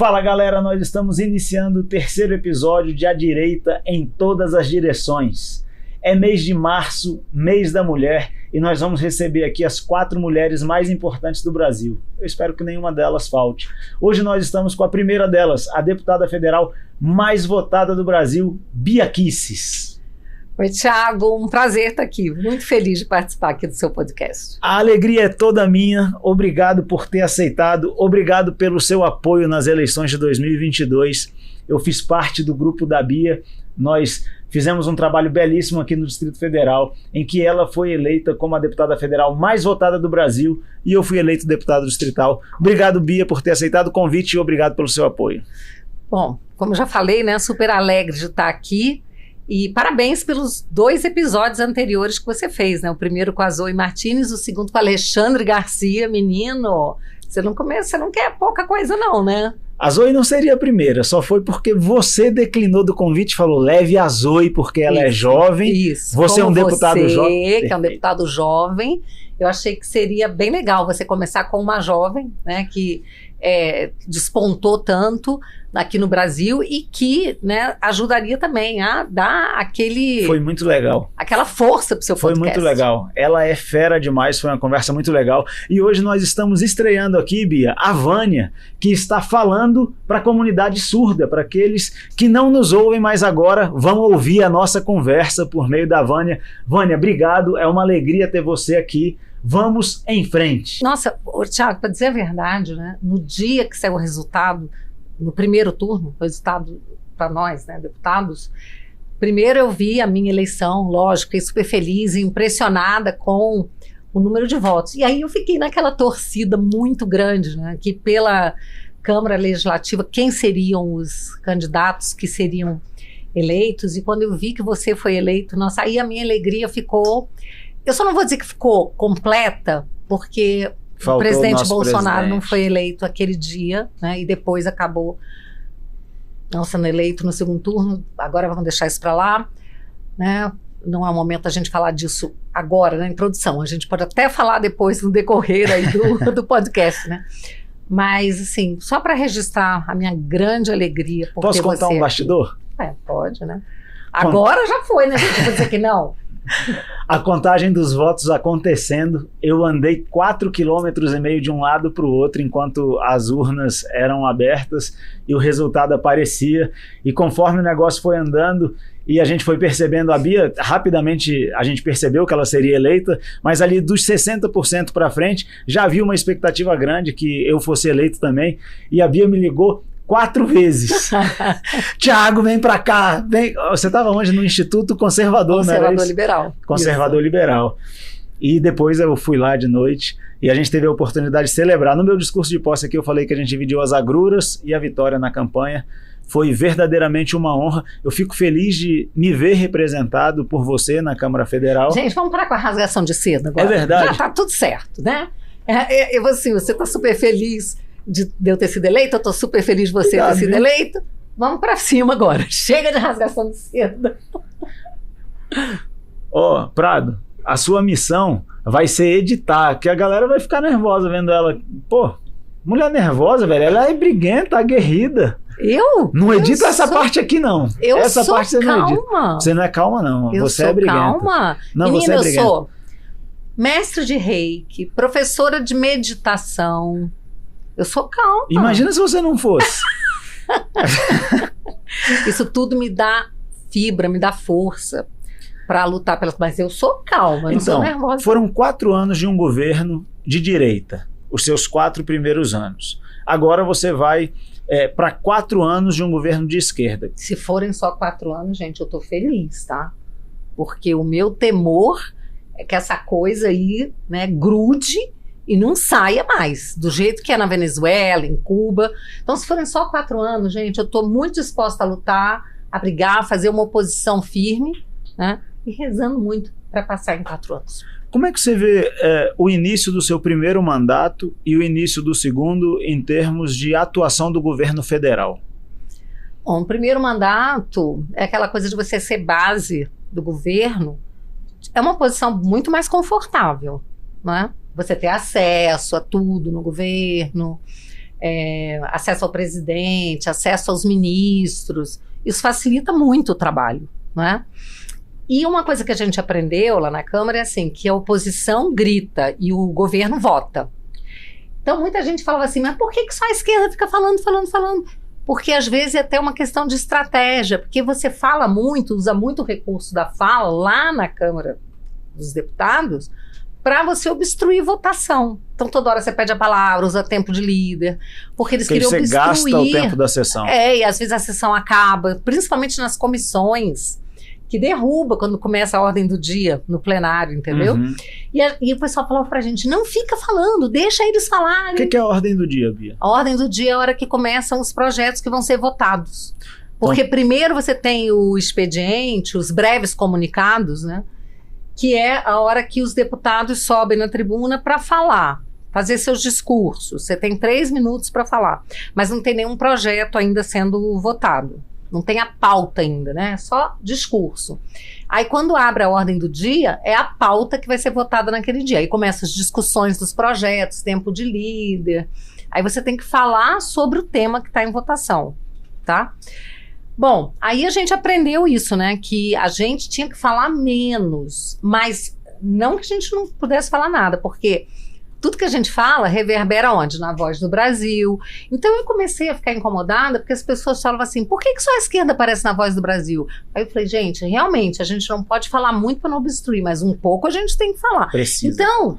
Fala galera, nós estamos iniciando o terceiro episódio de A Direita em Todas as Direções. É mês de março, mês da mulher, e nós vamos receber aqui as 4 mulheres mais importantes do Brasil. Eu espero que nenhuma delas falte. Hoje nós estamos com a primeira delas, a deputada federal mais votada do Brasil, Bia Kicis. Oi, Thiago, um prazer estar aqui. Muito feliz de participar aqui do seu podcast. A alegria é toda minha. Obrigado por ter aceitado. Obrigado pelo seu apoio nas eleições de 2022. Eu fiz parte do grupo da Bia. Nós fizemos um trabalho belíssimo aqui no Distrito Federal, em que ela foi eleita como a deputada federal mais votada do Brasil e eu fui eleito deputado distrital. Obrigado, Bia, por ter aceitado o convite e obrigado pelo seu apoio. Bom, como já falei, né, super alegre de estar aqui. E parabéns pelos 2 episódios anteriores que você fez, né? O primeiro com a Zoe Martins, o segundo com o Alexandre Garcia. Menino, você não quer pouca coisa não, né? A Zoe não seria a primeira, só foi porque você declinou do convite e falou, leve a Zoe porque ela é jovem. Isso. Você é um deputado jovem. Que é um deputado jovem. Eu achei que seria bem legal você começar com uma jovem, né, que despontou tanto aqui no Brasil e que, né, ajudaria também a dar aquele... Foi muito legal. Aquela força para o seu podcast. Foi muito legal. Ela é fera demais, foi uma conversa muito legal. E hoje nós estamos estreando aqui, Bia, a Vânia, que está falando para a comunidade surda, para aqueles que não nos ouvem, mas agora vão ouvir a nossa conversa por meio da Vânia. Vânia, obrigado, é uma alegria ter você aqui. Vamos em frente. Nossa, Thiago, para dizer a verdade, né, no dia que saiu o resultado, no primeiro turno, o resultado para nós, né, deputados, primeiro eu vi a minha eleição, lógico, fiquei super feliz e impressionada com o número de votos. E aí eu fiquei naquela torcida muito grande, né, que pela Câmara Legislativa, quem seriam os candidatos que seriam eleitos, e quando eu vi que você foi eleito, nossa, aí a minha alegria ficou... Eu só não vou dizer que ficou completa, porque o presidente Bolsonaro não foi eleito aquele dia, né, e depois acabou não sendo eleito no segundo turno. Agora vamos deixar isso para lá, né? Não é o momento da gente falar disso agora, na introdução. A gente pode até falar depois no decorrer aí do podcast, né? Mas, assim, só para registrar a minha grande alegria por Posso ter contar você um bastidor? Pode, né? Agora já foi, né, gente? Vou dizer que não. A contagem dos votos acontecendo, eu andei 4,5 km de um lado para o outro enquanto as urnas eram abertas e o resultado aparecia, e conforme o negócio foi andando e a gente foi percebendo a Bia, rapidamente a gente percebeu que ela seria eleita, mas ali dos 60% para frente já havia uma expectativa grande que eu fosse eleito também, e a Bia me ligou 4 vezes. Thiago, vem pra cá. Vem. Você estava onde? No Instituto Conservador, Conservador Liberal. Conservador Isso. Liberal. E depois eu fui lá de noite e a gente teve a oportunidade de celebrar. No meu discurso de posse aqui eu falei que a gente dividiu as agruras e a vitória na campanha. Foi verdadeiramente uma honra. Eu fico feliz de me ver representado por você na Câmara Federal. Gente, vamos parar com a rasgação de seda agora. É verdade. Já tá tudo certo, né? Assim, você tá super feliz de eu ter sido eleito, eu tô super feliz de você ter sido eleito. Vamos pra cima agora. Chega de rasgação de seda. Prado, a sua missão vai ser editar, que a galera vai ficar nervosa vendo ela. Pô, mulher nervosa, velho, ela é briguenta, aguerrida. Não edita essa parte aqui, não. Essa parte você não edita. Você não é calma, não. Você é briguenta. Calma. Não, menina, você é briguenta. Eu sou mestre de reiki, professora de meditação. Eu sou calma. Imagina se você não fosse. Isso tudo me dá fibra, me dá força para lutar pelas... Mas eu sou calma, não sou nervosa. Foram 4 anos de um governo de direita, os seus 4 primeiros anos. Agora você vai para 4 anos de um governo de esquerda. Se forem só 4 anos, gente, eu tô feliz, tá? Porque o meu temor é que essa coisa aí, né, grude e não saia mais, do jeito que é na Venezuela, em Cuba. Então, se forem só 4 anos, gente, eu estou muito disposta a lutar, a brigar, a fazer uma oposição firme, né? E rezando muito para passar em 4 anos. Como é que você vê o início do seu primeiro mandato e o início do segundo em termos de atuação do governo federal? Bom, o primeiro mandato é aquela coisa de você ser base do governo, é uma posição muito mais confortável, né? Você ter acesso a tudo no governo, acesso ao presidente, acesso aos ministros. Isso facilita muito o trabalho, né? E uma coisa que a gente aprendeu lá na Câmara é assim, que a oposição grita e o governo vota. Então muita gente falava assim, mas por que só a esquerda fica falando? Porque às vezes é até uma questão de estratégia, porque você fala muito, usa muito o recurso da fala lá na Câmara dos Deputados para você obstruir votação. Então toda hora você pede a palavra, usa tempo de líder, porque eles queriam obstruir. Você gasta o tempo da sessão. E às vezes a sessão acaba, principalmente nas comissões, que derruba quando começa a ordem do dia no plenário, entendeu? Uhum. E o pessoal falava pra gente, não fica falando, deixa eles falarem. O que é a ordem do dia, Bia? A ordem do dia é a hora que começam os projetos que vão ser votados. Porque primeiro você tem o expediente, os breves comunicados, né? Que é a hora que os deputados sobem na tribuna para falar, fazer seus discursos. Você tem 3 minutos para falar, mas não tem nenhum projeto ainda sendo votado. Não tem a pauta ainda, né? Só discurso. Aí quando abre a ordem do dia, é a pauta que vai ser votada naquele dia. Aí começam as discussões dos projetos, tempo de líder. Aí você tem que falar sobre o tema que está em votação, tá? Bom, aí a gente aprendeu isso, né? Que a gente tinha que falar menos, mas não que a gente não pudesse falar nada, porque tudo que a gente fala reverbera onde? Na Voz do Brasil. Então eu comecei a ficar incomodada porque as pessoas falavam assim, por que só a esquerda aparece na Voz do Brasil? Aí eu falei, gente, realmente a gente não pode falar muito para não obstruir, mas um pouco a gente tem que falar. Precisa. Então,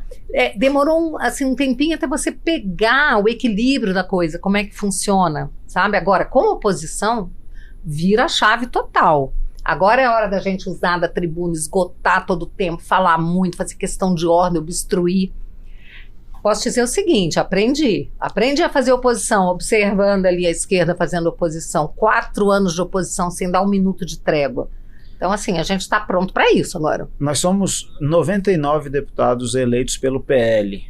demorou um tempinho até você pegar o equilíbrio da coisa, como é que funciona, sabe? Agora, como oposição, vira a chave total. Agora é a hora da gente usar da tribuna, esgotar todo o tempo, falar muito, fazer questão de ordem, obstruir. Posso dizer o seguinte, aprendi a fazer oposição, observando ali a esquerda fazendo oposição, 4 anos de oposição sem dar um minuto de trégua. Então assim, a gente está pronto para isso agora. Nós somos 99 deputados eleitos pelo PL.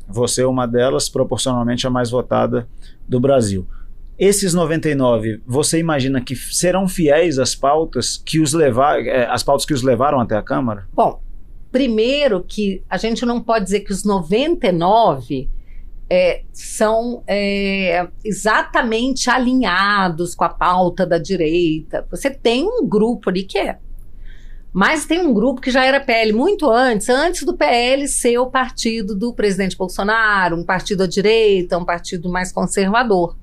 Você é uma delas, proporcionalmente a mais votada do Brasil. Esses 99, você imagina que serão fiéis às pautas que os levaram até a Câmara? Bom, primeiro que a gente não pode dizer que os 99 são exatamente alinhados com a pauta da direita. Você tem um grupo ali que é. Mas tem um grupo que já era PL muito antes do PL ser o partido do presidente Bolsonaro, um partido à direita, um partido mais conservador.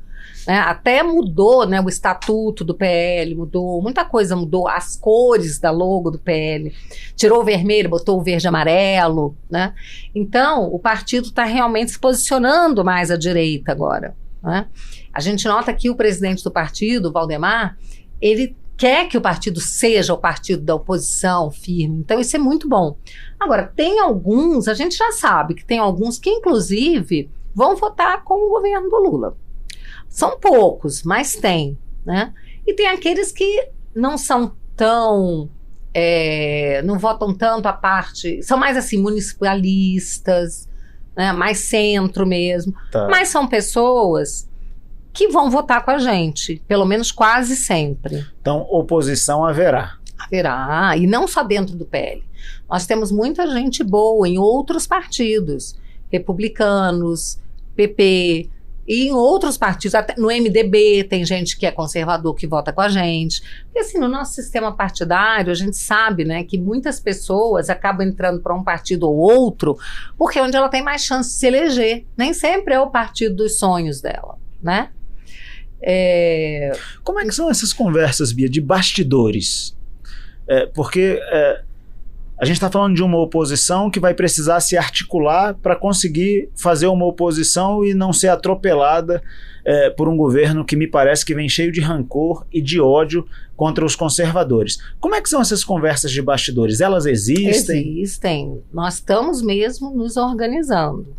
Né? Até mudou, né, o estatuto do PL, mudou, muita coisa mudou, as cores da logo do PL, tirou o vermelho, botou o verde e amarelo, né? Então o partido está realmente se posicionando mais à direita agora, né? A gente nota que o presidente do partido, o Valdemar, ele quer que o partido seja o partido da oposição firme, então isso é muito bom. Agora, tem alguns, a gente já sabe que tem alguns que inclusive vão votar com o governo do Lula. São poucos, mas tem, né? E tem aqueles que não são tão, não votam tanto a parte, são mais assim, municipalistas, né? Mais centro mesmo, tá. Mas são pessoas que vão votar com a gente, pelo menos quase sempre. Então, oposição haverá. Haverá, e não só dentro do PL. Nós temos muita gente boa em outros partidos, republicanos, PP, e em outros partidos, até no MDB tem gente que é conservador que vota com a gente. Porque assim, no nosso sistema partidário, a gente sabe, né, que muitas pessoas acabam entrando para um partido ou outro, porque é onde ela tem mais chance de se eleger. Nem sempre é o partido dos sonhos dela, né? Como é que são essas conversas, Bia, de bastidores? Porque a gente está falando de uma oposição que vai precisar se articular para conseguir fazer uma oposição e não ser atropelada por um governo que me parece que vem cheio de rancor e de ódio contra os conservadores. Como é que são essas conversas de bastidores? Elas existem? Existem. Nós estamos mesmo nos organizando.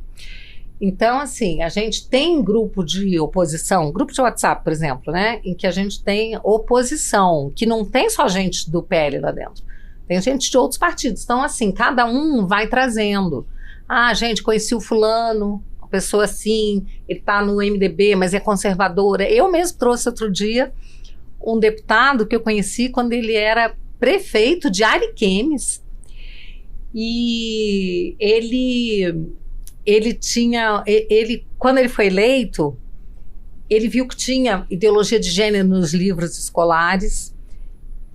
Então, assim, a gente tem grupo de oposição, grupo de WhatsApp, por exemplo, né, em que a gente tem oposição, que não tem só gente do PL lá dentro. Tem gente de outros partidos. Então, assim, cada um vai trazendo. Ah, gente, conheci o fulano, uma pessoa assim, ele tá no MDB, mas é conservadora. Eu mesmo trouxe outro dia um deputado que eu conheci quando ele era prefeito de Ariquemes. E ele tinha... quando ele foi eleito, ele viu que tinha ideologia de gênero nos livros escolares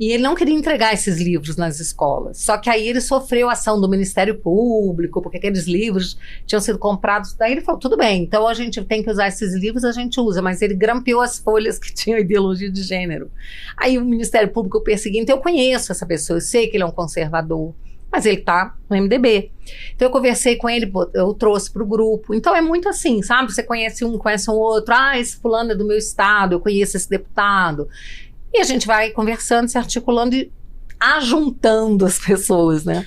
e ele não queria entregar esses livros nas escolas. Só que aí ele sofreu ação do Ministério Público, porque aqueles livros tinham sido comprados. Daí ele falou, tudo bem, então a gente tem que usar esses livros, a gente usa. Mas ele grampeou as folhas que tinham ideologia de gênero. Aí o Ministério Público perseguiu. Então eu conheço essa pessoa, eu sei que ele é um conservador, mas ele está no MDB. Então eu conversei com ele, eu trouxe para o grupo. Então é muito assim, sabe? Você conhece um outro. Ah, esse fulano é do meu estado, eu conheço esse deputado. E a gente vai conversando, se articulando e ajuntando as pessoas, né?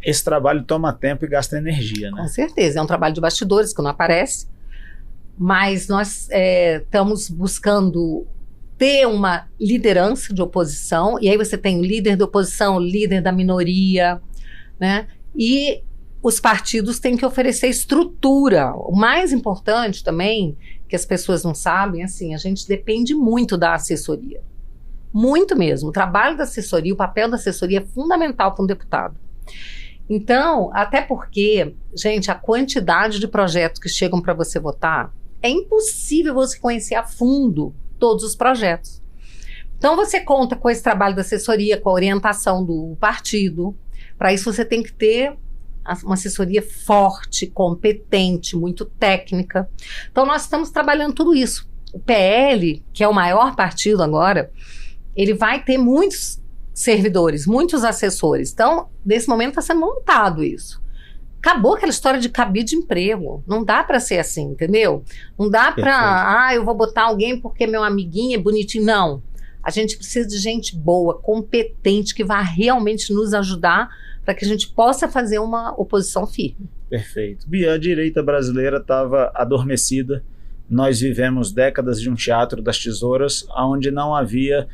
Esse trabalho toma tempo e gasta energia, né? Com certeza, é um trabalho de bastidores que não aparece, mas nós estamos buscando ter uma liderança de oposição, e aí você tem o líder da oposição, o líder da minoria, né? E os partidos têm que oferecer estrutura. O mais importante também, que as pessoas não sabem, assim, a gente depende muito da assessoria. Muito mesmo. O trabalho da assessoria, o papel da assessoria é fundamental para um deputado. Então, até porque, gente, a quantidade de projetos que chegam para você votar, é impossível você conhecer a fundo todos os projetos. Então, você conta com esse trabalho da assessoria, com a orientação do partido. Para isso, você tem que ter uma assessoria forte, competente, muito técnica. Então, nós estamos trabalhando tudo isso. O PL, que é o maior partido agora, ele vai ter muitos servidores, muitos assessores. Então, nesse momento está sendo montado isso. Acabou aquela história de cabide de emprego. Não dá para ser assim, entendeu? Não dá para, eu vou botar alguém porque meu amiguinho é bonitinho. Não. A gente precisa de gente boa, competente, que vai realmente nos ajudar para que a gente possa fazer uma oposição firme. Perfeito. Bia, a direita brasileira estava adormecida. Nós vivemos décadas de um teatro das tesouras, onde não havia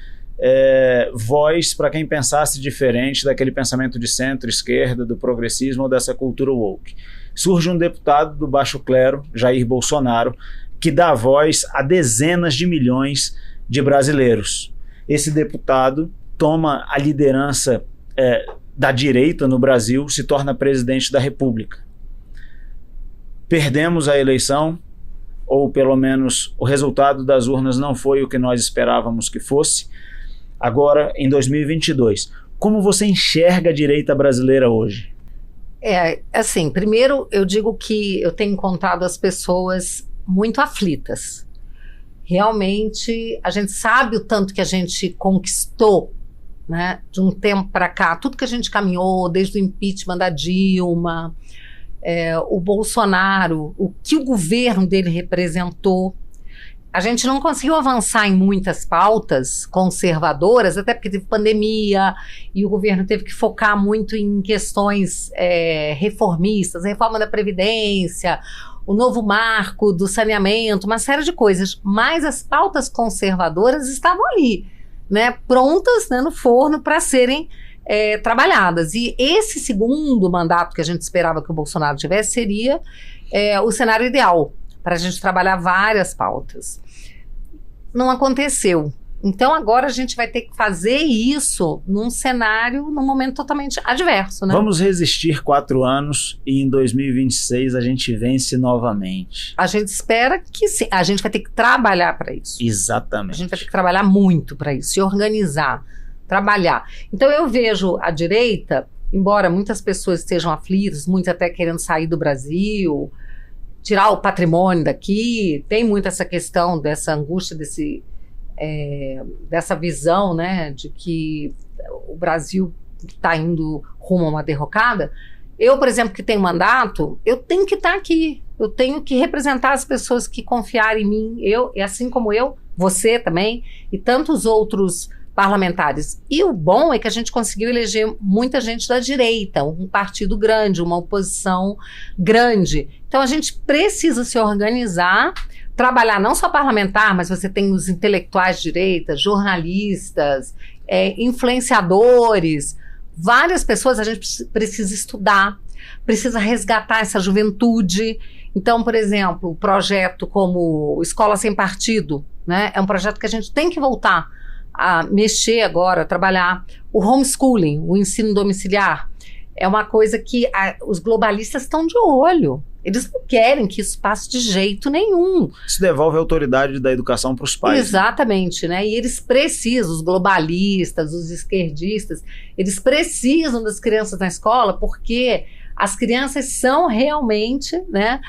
voz para quem pensasse diferente daquele pensamento de centro-esquerda, do progressismo ou dessa cultura woke. Surge um deputado do baixo clero, Jair Bolsonaro, que dá voz a dezenas de milhões de brasileiros. Esse deputado toma a liderança da direita no Brasil, se torna presidente da República. Perdemos a eleição, ou pelo menos o resultado das urnas não foi o que nós esperávamos que fosse. Agora, em 2022, como você enxerga a direita brasileira hoje? Assim, primeiro eu digo que eu tenho encontrado as pessoas muito aflitas. Realmente, a gente sabe o tanto que a gente conquistou, né, de um tempo para cá, tudo que a gente caminhou, desde o impeachment da Dilma, o Bolsonaro, o que o governo dele representou. A gente não conseguiu avançar em muitas pautas conservadoras, até porque teve pandemia e o governo teve que focar muito em questões reformistas, a reforma da Previdência, o novo marco do saneamento, uma série de coisas. Mas as pautas conservadoras estavam ali, né, prontas, né, no forno para serem trabalhadas. E esse segundo mandato que a gente esperava que o Bolsonaro tivesse seria o cenário ideal para a gente trabalhar várias pautas. Não aconteceu. Então agora a gente vai ter que fazer isso num cenário, num momento totalmente adverso, né? Vamos resistir 4 anos e em 2026 a gente vence novamente. A gente espera que sim. A gente vai ter que trabalhar para isso. Exatamente. A gente vai ter que trabalhar muito para isso, se organizar, trabalhar. Então eu vejo a direita, embora muitas pessoas estejam aflitas, muitos até querendo sair do Brasil, tirar o patrimônio daqui, tem muito essa questão dessa angústia, dessa visão, né, de que o Brasil está indo rumo a uma derrocada. Eu, por exemplo, que tenho mandato, eu tenho que estar aqui, eu tenho que representar as pessoas que confiarem em mim, e assim como eu, você também, e tantos outros parlamentares. E o bom é que a gente conseguiu eleger muita gente da direita, um partido grande, uma oposição grande. Então a gente precisa se organizar, trabalhar não só parlamentar, mas você tem os intelectuais de direita, jornalistas, influenciadores, várias pessoas. A gente precisa estudar, precisa resgatar essa juventude. Então, por exemplo, o projeto como Escola Sem Partido, né, é um projeto que a gente tem que voltar a mexer agora, a trabalhar. O homeschooling, o ensino domiciliar, é uma coisa que os globalistas estão de olho. Eles não querem que isso passe de jeito nenhum. Isso devolve a autoridade da educação para os pais. Exatamente, né? E eles precisam, os globalistas, os esquerdistas, eles precisam das crianças na escola porque as crianças são realmente, né,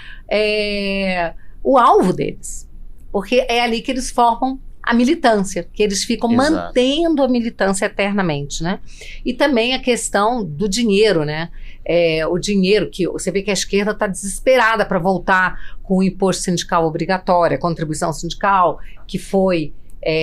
o alvo deles. Porque é ali que eles formam a militância, que eles ficam mantendo a militância eternamente, né? E também a questão do dinheiro, né? O dinheiro que você vê que a esquerda está desesperada para voltar com o imposto sindical obrigatório, a contribuição sindical, que foi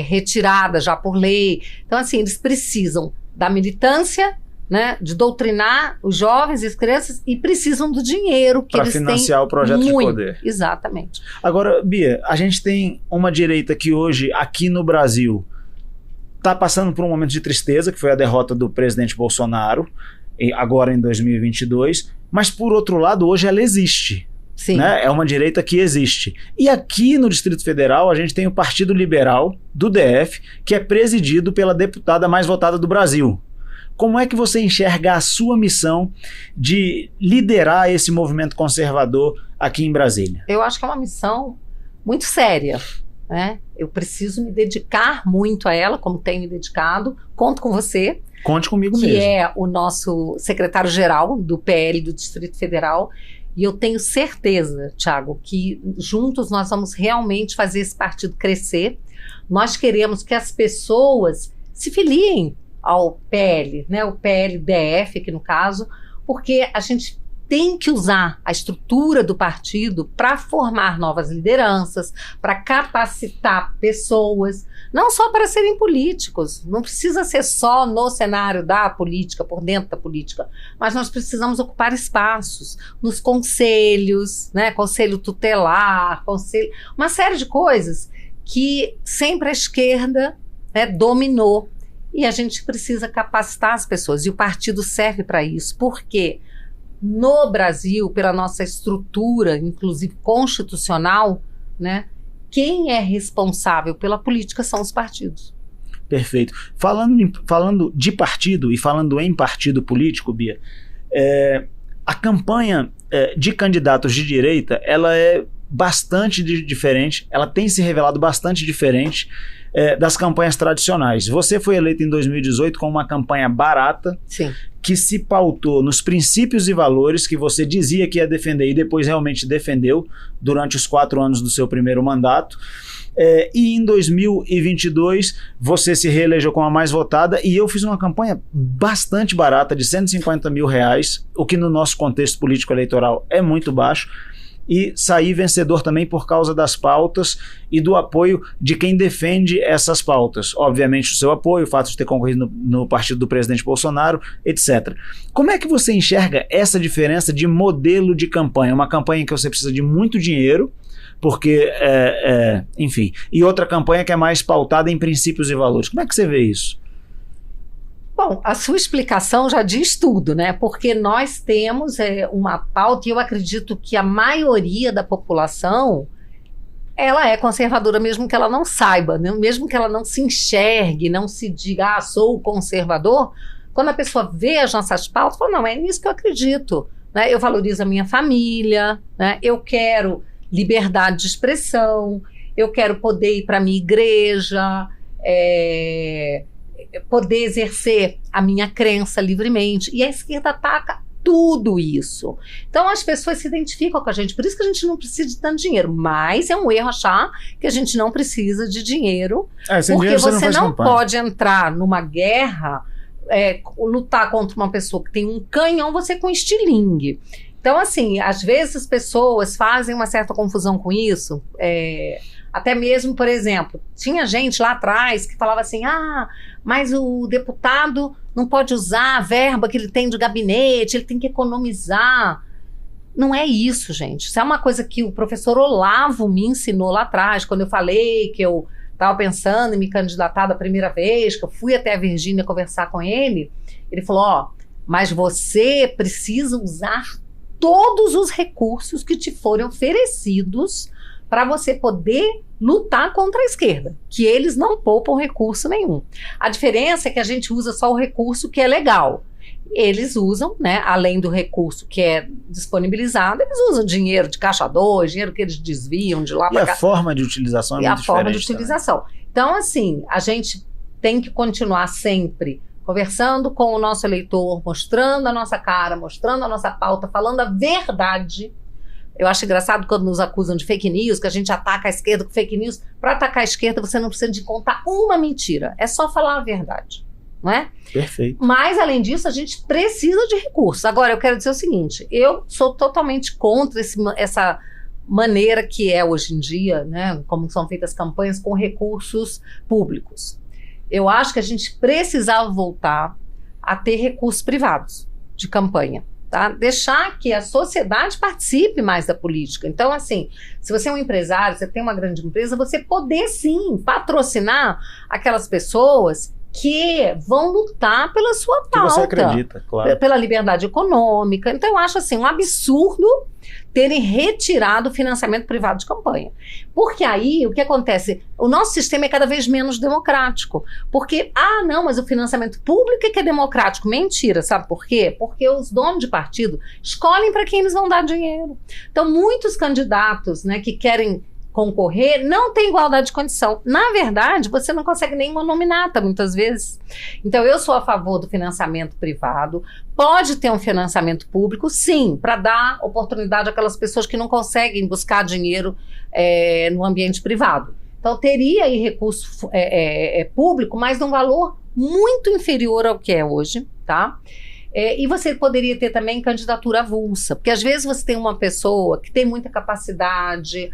retirada já por lei. Então, assim, eles precisam da militância, né, de doutrinar os jovens e as crianças e precisam do dinheiro que eles têm. Para financiar o projeto de poder. Exatamente. Agora, Bia, a gente tem uma direita que hoje, aqui no Brasil, está passando por um momento de tristeza, que foi a derrota do presidente Bolsonaro, agora em 2022, mas por outro lado, hoje ela existe. Sim. Né? É uma direita que existe. E aqui no Distrito Federal, a gente tem o Partido Liberal do DF, que é presidido pela deputada mais votada do Brasil. Como é que você enxerga a sua missão de liderar esse movimento conservador aqui em Brasília? Eu acho que é uma missão muito séria, né? Eu preciso me dedicar muito a ela, como tenho me dedicado. Conto com você. Conte comigo mesmo. Que é o nosso secretário-geral do PL do Distrito Federal. E eu tenho certeza, Thiago, que juntos nós vamos realmente fazer esse partido crescer. Nós queremos que as pessoas se filiem ao PL, né, o PLDF aqui no caso, porque a gente tem que usar a estrutura do partido para formar novas lideranças, para capacitar pessoas, não só para serem políticos, não precisa ser só no cenário da política, por dentro da política, mas nós precisamos ocupar espaços nos conselhos, né, conselho tutelar, uma série de coisas que sempre a esquerda, né, dominou. E a gente precisa capacitar as pessoas, e o partido serve para isso, porque no Brasil, pela nossa estrutura, inclusive constitucional, né, quem é responsável pela política são os partidos. Perfeito. Falando de partido e falando em partido político, Bia, a campanha de candidatos de direita, ela é bastante diferente, ela tem se revelado bastante diferente das campanhas tradicionais. Você foi eleito em 2018 com uma campanha barata, sim, que se pautou nos princípios e valores que você dizia que ia defender e depois realmente defendeu durante os 4 anos do seu primeiro mandato. E em 2022 você se reelegeu como a mais votada e eu fiz uma campanha bastante barata de R$150 mil, o que no nosso contexto político eleitoral é muito baixo, e saí vencedor também por causa das pautas e do apoio de quem defende essas pautas. Obviamente o seu apoio, o fato de ter concorrido no partido do presidente Bolsonaro, etc. Como é que você enxerga essa diferença de modelo de campanha? Uma campanha em que você precisa de muito dinheiro, porque, enfim, e outra campanha que é mais pautada em princípios e valores. Como é que você vê isso? Bom, a sua explicação já diz tudo, né? Porque nós temos uma pauta, e eu acredito que a maioria da população, ela é conservadora, mesmo que ela não saiba, né? Mesmo que ela não se enxergue, não se diga, sou conservador. Quando a pessoa vê as nossas pautas, fala, não, é nisso que eu acredito, né? Eu valorizo a minha família, né? Eu quero liberdade de expressão, eu quero poder ir para a minha igreja, poder exercer a minha crença livremente. E a esquerda ataca tudo isso. Então as pessoas se identificam com a gente, por isso que a gente não precisa de tanto dinheiro, mas é um erro achar que a gente não precisa de dinheiro, porque você não pode entrar numa guerra, lutar contra uma pessoa que tem um canhão, você com estilingue. Então, assim, às vezes as pessoas fazem uma certa confusão com isso. Até mesmo, por exemplo, tinha gente lá atrás que falava assim, mas o deputado não pode usar a verba que ele tem de gabinete, ele tem que economizar. Não é isso, gente. Isso é uma coisa que o professor Olavo me ensinou lá atrás, quando eu falei que eu estava pensando em me candidatar da primeira vez, que eu fui até a Virgínia conversar com ele. Ele falou, mas você precisa usar todos os recursos que te forem oferecidos para você poder lutar contra a esquerda, que eles não poupam recurso nenhum. A diferença é que a gente usa só o recurso que é legal. eles usam, né, além do recurso que é disponibilizado, eles usam dinheiro de caixa 2, dinheiro que eles desviam de lá para cá. E a forma de utilização é muito diferente. E a forma de utilização. Também. Então, assim, a gente tem que continuar sempre conversando com o nosso eleitor, mostrando a nossa cara, mostrando a nossa pauta, falando a verdade. Eu acho engraçado quando nos acusam de fake news, que a gente ataca a esquerda com fake news. Para atacar a esquerda, você não precisa de contar uma mentira. É só falar a verdade. Não é? Perfeito. Mas, além disso, a gente precisa de recursos. Agora, eu quero dizer o seguinte, eu sou totalmente contra essa maneira que é hoje em dia, né, como são feitas campanhas com recursos públicos. Eu acho que a gente precisava voltar a ter recursos privados de campanha. Tá? Deixar que a sociedade participe mais da política. Então, assim, se você é um empresário, você tem uma grande empresa, você poder, sim, patrocinar aquelas pessoas que vão lutar pela sua pauta. Que você acredita, claro. Pela liberdade econômica. Então, eu acho assim, um absurdo terem retirado o financiamento privado de campanha. Porque aí, o que acontece? O nosso sistema é cada vez menos democrático. Porque, não, mas o financiamento público é que é democrático. Mentira, sabe por quê? Porque os donos de partido escolhem para quem eles vão dar dinheiro. Então, muitos candidatos, né, que querem concorrer, não tem igualdade de condição. Na verdade, você não consegue nenhuma nominata, muitas vezes. Então, eu sou a favor do financiamento privado. Pode ter um financiamento público, sim, para dar oportunidade àquelas pessoas que não conseguem buscar dinheiro no ambiente privado. Então, teria aí recurso público, mas num valor muito inferior ao que é hoje, tá? E você poderia ter também candidatura avulsa, porque às vezes você tem uma pessoa que tem muita capacidade,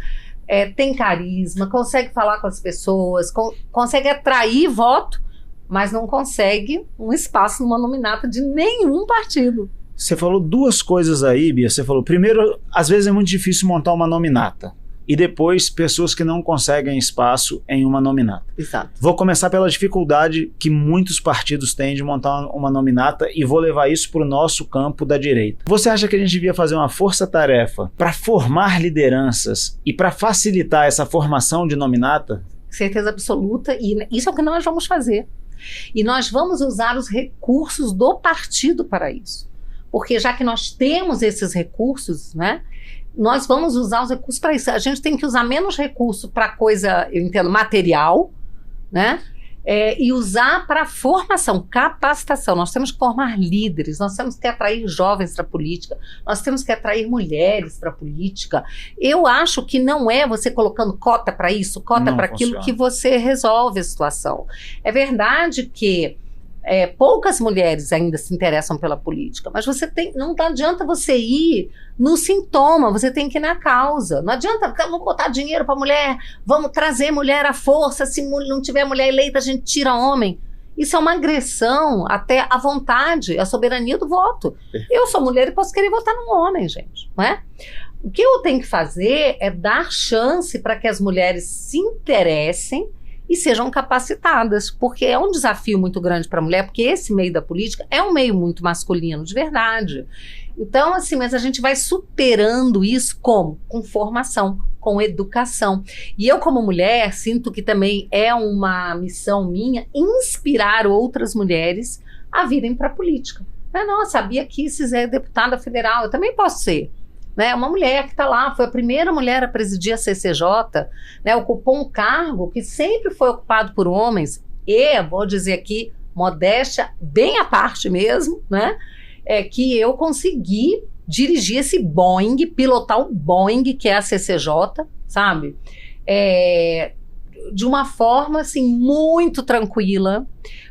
tem carisma, consegue falar com as pessoas, consegue atrair voto, mas não consegue um espaço numa nominata de nenhum partido. Você falou duas coisas aí, Bia. Você falou, primeiro, às vezes é muito difícil montar uma nominata. E depois, pessoas que não conseguem espaço em uma nominata. Exato. Vou começar pela dificuldade que muitos partidos têm de montar uma nominata e vou levar isso para o nosso campo da direita. Você acha que a gente devia fazer uma força-tarefa para formar lideranças e para facilitar essa formação de nominata? Certeza absoluta, e isso é o que nós vamos fazer. E nós vamos usar os recursos do partido para isso. Porque já que nós temos esses recursos, né? Nós vamos usar os recursos para isso. A gente tem que usar menos recurso para coisa, eu entendo, material, né? E usar para formação, capacitação. Nós temos que formar líderes, nós temos que atrair jovens para a política, nós temos que atrair mulheres para a política. Eu acho que não é você colocando cota para isso, cota para aquilo que você resolve a situação. É verdade que poucas mulheres ainda se interessam pela política, mas não adianta você ir no sintoma, você tem que ir na causa. Não adianta, vamos botar dinheiro para mulher, vamos trazer mulher à força, se não tiver mulher eleita a gente tira homem. Isso é uma agressão até à vontade, à soberania do voto. Eu sou mulher e posso querer votar num homem, gente, não é? O que eu tenho que fazer é dar chance para que as mulheres se interessem e sejam capacitadas, porque é um desafio muito grande para a mulher, porque esse meio da política é um meio muito masculino, de verdade. Então, assim, mas a gente vai superando isso como? Com formação, com educação. E eu, como mulher, sinto que também é uma missão minha inspirar outras mulheres a virem para a política. Nossa, sabia que se é deputada federal, eu também posso ser. Uma mulher que está lá, foi a primeira mulher a presidir a CCJ, ocupou um cargo que sempre foi ocupado por homens, e, vou dizer aqui, modéstia bem à parte mesmo, que eu consegui dirigir esse Boeing, pilotar o Boeing, que é a CCJ, sabe? De uma forma, assim, muito tranquila.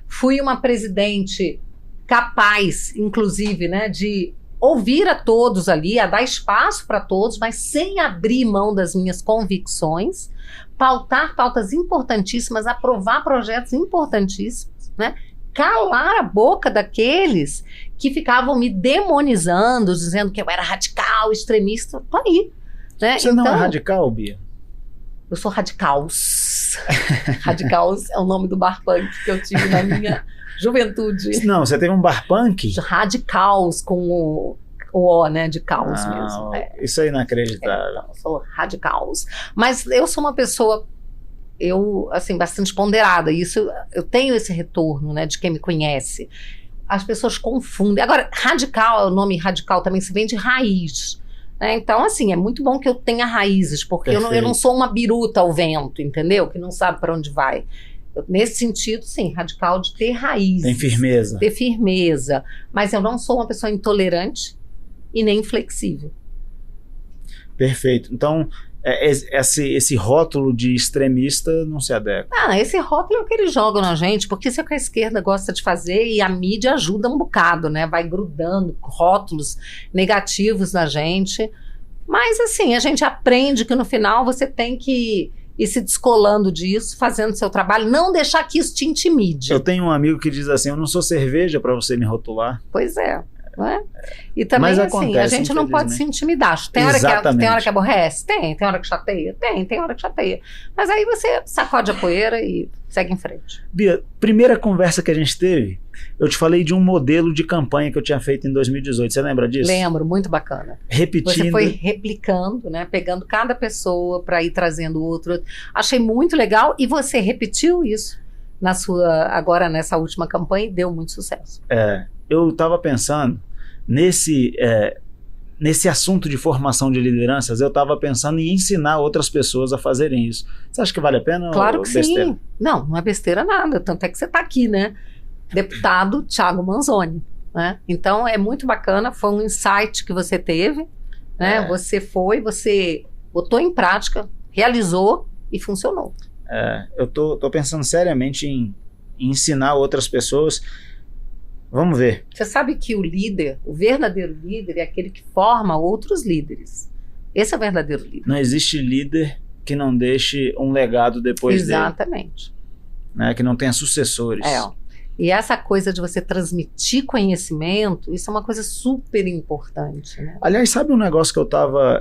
Fui uma presidente capaz, inclusive, de ouvir a todos ali, a dar espaço para todos, mas sem abrir mão das minhas convicções, pautar pautas importantíssimas, aprovar projetos importantíssimos, calar a boca daqueles que ficavam me demonizando, dizendo que eu era radical, extremista. Tô aí. Você não é radical, Bia? Eu sou radicals. Radicals é o nome do bar punk que eu tive na minha juventude. Não, você teve um bar punk? Radicals, com o de caos mesmo. Isso é inacreditável. Eu sou radicals. Mas eu sou uma pessoa, assim, bastante ponderada. Isso, eu tenho esse retorno, de quem me conhece. as pessoas confundem. Agora, radical, o nome radical também se vem de raiz. Né? Então, assim, é muito bom que eu tenha raízes, porque eu não sou uma biruta ao vento, entendeu? Que não sabe para onde vai. Nesse sentido, sim, radical de ter raízes. Tem firmeza. Ter firmeza. Mas eu não sou uma pessoa intolerante e nem flexível. Perfeito. Então, esse rótulo de extremista não se adequa. Esse rótulo é o que eles jogam na gente, porque isso é o que a esquerda gosta de fazer e a mídia ajuda um bocado, né? Vai grudando rótulos negativos na gente. Mas, assim, a gente aprende que no final você tem que ir se descolando disso, fazendo seu trabalho, não deixar que isso te intimide. Eu tenho um amigo que diz assim, eu não sou cerveja para você me rotular. Pois é. Não é? E também, mas assim, acontece, a gente não pode se intimidar. Tem hora que aborrece? Tem hora que chateia? Tem hora que chateia. Mas aí você sacode a poeira e segue em frente. Bia, primeira conversa que a gente teve, eu te falei de um modelo de campanha que eu tinha feito em 2018. Você lembra disso? Lembro, muito bacana. Repetindo. Você foi replicando, né? Pegando cada pessoa para ir trazendo outro. Achei muito legal e você repetiu isso agora nessa última campanha e deu muito sucesso. Eu estava pensando nesse assunto de formação de lideranças, eu estava pensando em ensinar outras pessoas a fazerem isso. Você acha que vale a pena? Claro que besteira? Sim. Não é besteira nada. Tanto é que você está aqui, né? Deputado Thiago Manzoni. Né? Então, é muito bacana. Foi um insight que você teve. Né? Você botou em prática, realizou e funcionou. Eu tô pensando seriamente em ensinar outras pessoas. Vamos ver. Você sabe que o verdadeiro líder é aquele que forma outros líderes. Esse é o verdadeiro líder. Não existe líder que não deixe um legado depois dele. Exatamente. Né? Que não tenha sucessores. E essa coisa de você transmitir conhecimento, isso é uma coisa super importante. Né? Aliás, sabe um negócio que eu tava...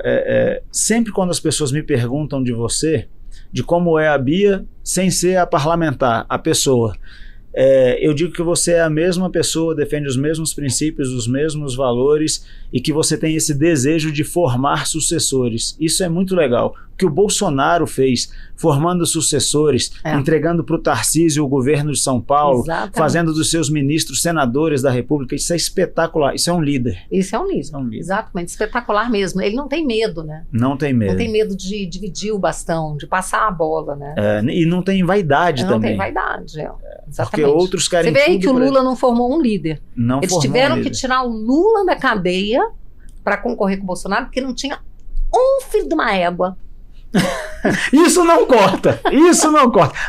sempre quando as pessoas me perguntam de você, de como é a Bia, sem ser a parlamentar, a pessoa... eu digo que você é a mesma pessoa, defende os mesmos princípios, os mesmos valores e que você tem esse desejo de formar sucessores. Isso é muito legal. O que o Bolsonaro fez, formando sucessores, entregando para o Tarcísio o governo de São Paulo, fazendo dos seus ministros senadores da República, isso é espetacular. Isso é um líder. Isso é um líder. Exatamente, espetacular mesmo. Ele não tem medo, né? Não tem medo. Não tem medo de dividir o bastão, de passar a bola, né? E não tem vaidade também. Não tem vaidade, exatamente. Porque outros querem tudo. Você vê aí que o Lula ele. Não formou um líder. Não Eles formou tiveram um líder. que tirar o Lula da cadeia para concorrer com o Bolsonaro, porque não tinha um filho de uma égua. Isso não corta.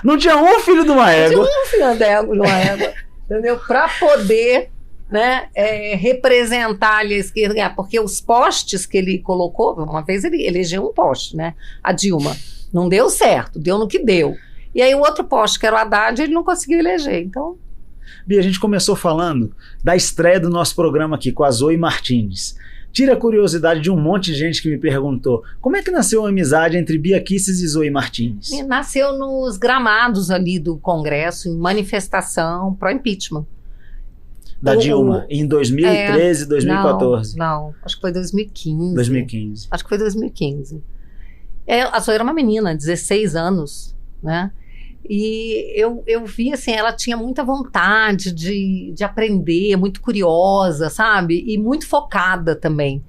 Não tinha um filho de uma égua. Não tinha um filho de uma égua. Entendeu? Para poder, né, representar ali a esquerda. Porque os postes que ele colocou, uma vez ele elegeu um poste, né? A Dilma. Não deu certo, deu no que deu. E aí o outro poste, que era o Haddad, ele não conseguiu eleger. Então... Bia, a gente começou falando da estreia do nosso programa aqui com a Zoe Martins. Tira a curiosidade de um monte de gente que me perguntou como é que nasceu a amizade entre Bia Kicis e Zoe Martins? Nasceu nos gramados ali do Congresso, em manifestação pró-impeachment. Da Dilma, em 2013, 2014. Não, acho que foi 2015. 2015. Acho que foi 2015. A Zoe era uma menina, 16 anos, né? E eu vi, assim, ela tinha muita vontade de aprender, muito curiosa, sabe? E muito focada também.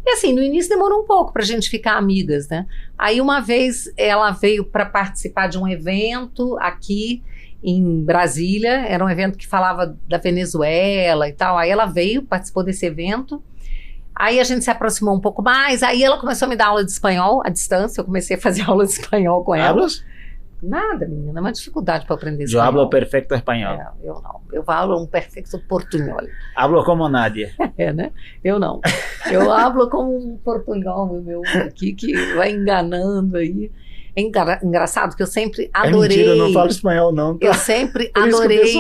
E assim, no início demorou um pouco pra gente ficar amigas, né? Aí uma vez ela veio para participar de um evento aqui em Brasília, era um evento que falava da Venezuela e tal. Aí ela veio, participou desse evento. Aí a gente se aproximou um pouco mais, aí ela começou a me dar aula de espanhol à distância, eu comecei a fazer aula de espanhol com ela. Hablas? Nada, menina, é uma dificuldade para aprender Eu espanhol. hablo perfecto espanhol. Eu não, eu falo um perfecto portunhol. Hablo como nadie. Né? Eu não. Eu hablo como um portunhol, meu aqui, que vai enganando aí. É engraçado que eu sempre adorei... É mentira, eu não falo espanhol não. Tá? Eu sempre adorei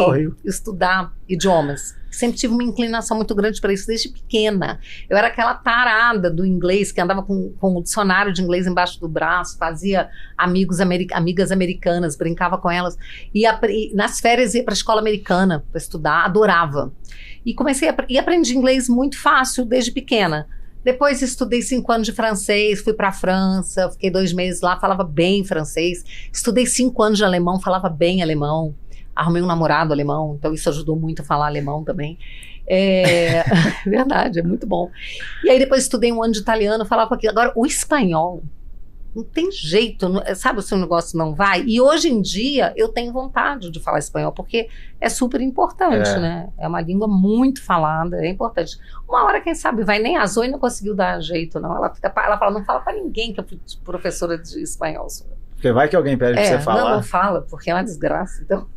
estudar idiomas. Sempre tive uma inclinação muito grande para isso desde pequena. Eu era aquela tarada do inglês que andava com o dicionário de inglês embaixo do braço, fazia amigas americanas, brincava com elas. E nas férias ia para a escola americana para estudar, adorava. E aprendi inglês muito fácil desde pequena. Depois estudei 5 anos de francês, fui para a França, fiquei 2 meses lá, falava bem francês. Estudei 5 anos de alemão, falava bem alemão. arrumei um namorado alemão, então isso ajudou muito a falar alemão também. Verdade, é muito bom. E aí depois estudei um ano de italiano, falava aquilo. Agora, o espanhol, não tem jeito, sabe, o seu negócio não vai. E hoje em dia eu tenho vontade de falar espanhol, porque é super importante, né? É uma língua muito falada, é importante. Uma hora, quem sabe, vai, nem a Zoe não conseguiu dar jeito, não. Ela fala, não fala pra ninguém que eu fui professora de espanhol. Porque vai que alguém pede pra você falar. Não fala, porque é uma desgraça, então.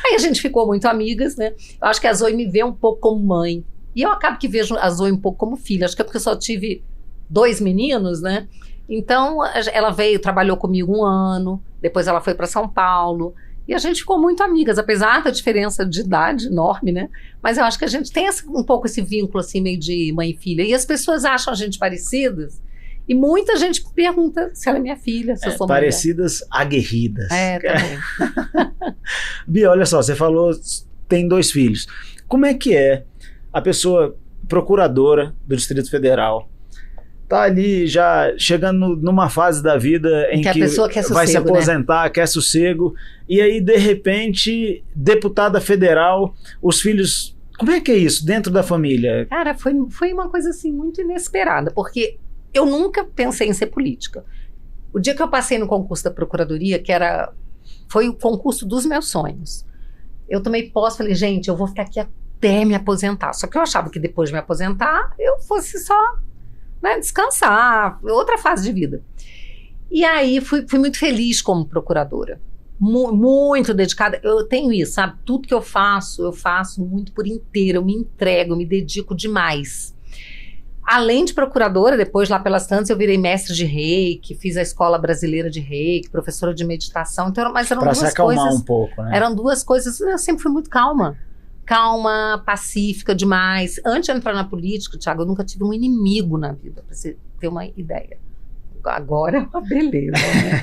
Aí a gente ficou muito amigas, né? Eu acho que a Zoe me vê um pouco como mãe. E eu acabo que vejo a Zoe um pouco como filha. Acho que é porque eu só tive 2 meninos, né? Então, ela veio, trabalhou comigo 1 ano, depois ela foi para São Paulo, e a gente ficou muito amigas, apesar da diferença de idade enorme, né? Mas eu acho que a gente tem um pouco esse vínculo, assim, meio de mãe e filha. E as pessoas acham a gente parecidas, e muita gente pergunta se ela é minha filha, se eu sou parecidas, mulher. Aguerridas. Também. Bia, olha só, você falou, tem 2 filhos. Como é que é a pessoa procuradora do Distrito Federal, tá ali já chegando numa fase da vida em que a pessoa quer sossego, vai se aposentar, né? Quer sossego, e aí de repente, deputada federal, os filhos, como é que é isso dentro da família? Cara, foi uma coisa assim muito inesperada, porque eu nunca pensei em ser política. O dia que eu passei no concurso da procuradoria, foi o concurso dos meus sonhos, eu tomei posse, falei, gente, eu vou ficar aqui até me aposentar. Só que eu achava que depois de me aposentar, eu fosse só, né, descansar, outra fase de vida. E aí fui muito feliz como procuradora, muito dedicada. Eu tenho isso, sabe? Tudo que eu faço muito por inteiro, eu me entrego, eu me dedico demais. Além de procuradora, depois lá pelas tantas eu virei mestre de reiki, fiz a escola brasileira de reiki, professora de meditação, então, mas eram pra duas coisas... Para se acalmar um pouco, né? Eram 2 coisas, eu sempre fui muito calma, pacífica demais. Antes de entrar na política, Thiago, eu nunca tive um inimigo na vida, pra você ter uma ideia. Agora é uma beleza, né?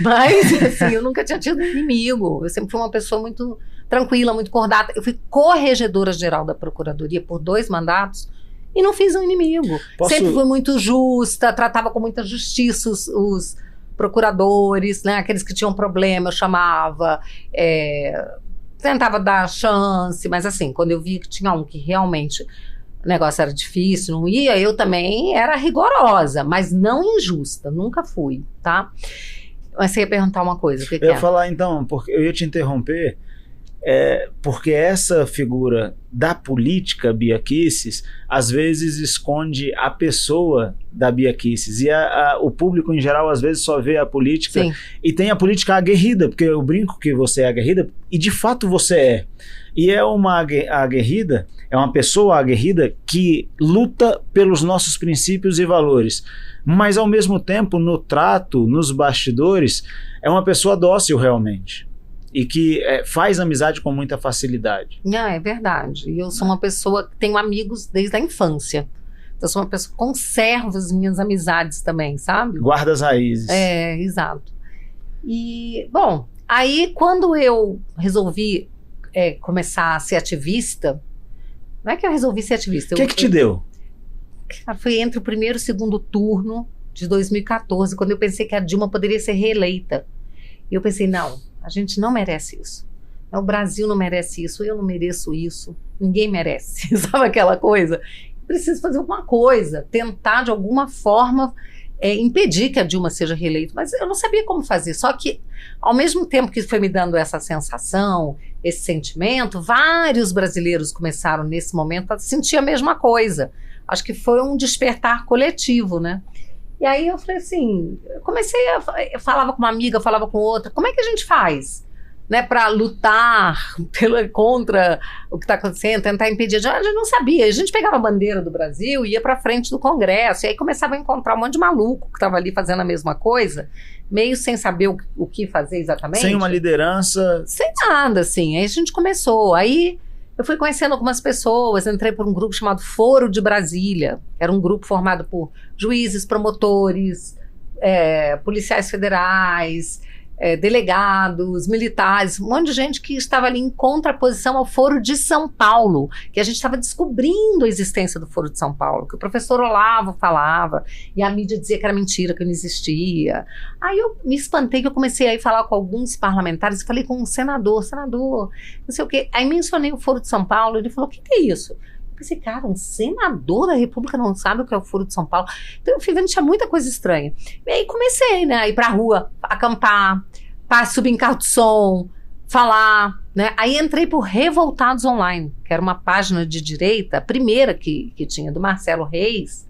Mas, assim, eu nunca tinha tido inimigo. Eu sempre fui uma pessoa muito tranquila, muito cordata. Eu fui corregedora-geral da Procuradoria por 2 mandatos e não fiz um inimigo. Sempre fui muito justa, tratava com muita justiça os procuradores, né? Aqueles que tinham problema, eu chamava... tentava dar chance, mas assim, quando eu vi que tinha um que realmente o negócio era difícil, não ia, eu também era rigorosa, mas não injusta, nunca fui, tá? Mas você ia perguntar uma coisa, o que eu ia falar então, porque eu ia te interromper, porque essa figura da política Bia Kicis, às vezes esconde a pessoa da Bia Kicis, e o público em geral às vezes só vê a política. Sim. E tem a política aguerrida, porque eu brinco que você é aguerrida, e de fato você é. E é uma aguerrida, é uma pessoa aguerrida que luta pelos nossos princípios e valores, mas ao mesmo tempo no trato, nos bastidores, é uma pessoa dócil realmente. E que faz amizade com muita facilidade. É verdade. E eu sou uma pessoa que tenho amigos desde a infância. Então, eu sou uma pessoa que conserva as minhas amizades também, sabe? Guarda as raízes. Exato. E, bom, aí quando eu resolvi começar a ser ativista, não é que eu resolvi ser ativista. O que te deu? Foi entre o primeiro e o segundo turno de 2014, quando eu pensei que a Dilma poderia ser reeleita. E eu pensei, não, a gente não merece isso. O Brasil não merece isso, eu não mereço isso, ninguém merece. Sabe aquela coisa? Preciso fazer alguma coisa, tentar de alguma forma impedir que a Dilma seja reeleita. Mas eu não sabia como fazer. Só que, ao mesmo tempo que foi me dando essa sensação, esse sentimento, vários brasileiros começaram nesse momento a sentir a mesma coisa. Acho que foi um despertar coletivo, né? E aí eu falei assim, eu falava com uma amiga, falava com outra, como é que a gente faz, né, para lutar contra o que está acontecendo, tentar impedir? A gente não sabia, a gente pegava a bandeira do Brasil e ia para frente do Congresso, e aí começava a encontrar um monte de maluco que estava ali fazendo a mesma coisa, meio sem saber o que fazer exatamente. Sem uma liderança. Sem nada, assim. Aí a gente começou, aí... Eu fui conhecendo algumas pessoas, entrei por um grupo chamado Foro de Brasília. Era um grupo formado por juízes, promotores, policiais federais, delegados, militares, um monte de gente que estava ali em contraposição ao Foro de São Paulo, que a gente estava descobrindo a existência do Foro de São Paulo, que o professor Olavo falava, e a mídia dizia que era mentira, que não existia. Aí eu me espantei, que eu comecei a ir falar com alguns parlamentares, e falei com um senador, não sei o quê. Aí mencionei o Foro de São Paulo, ele falou, o que é isso? Eu pensei, cara, um senador da República não sabe o que é o Foro de São Paulo. Então eu fui vendo, tinha muita coisa estranha. E aí comecei, né, a ir pra rua, acampar, para subir em carro de som, falar, né. Aí entrei por Revoltados Online, que era uma página de direita, a primeira que tinha, do Marcelo Reis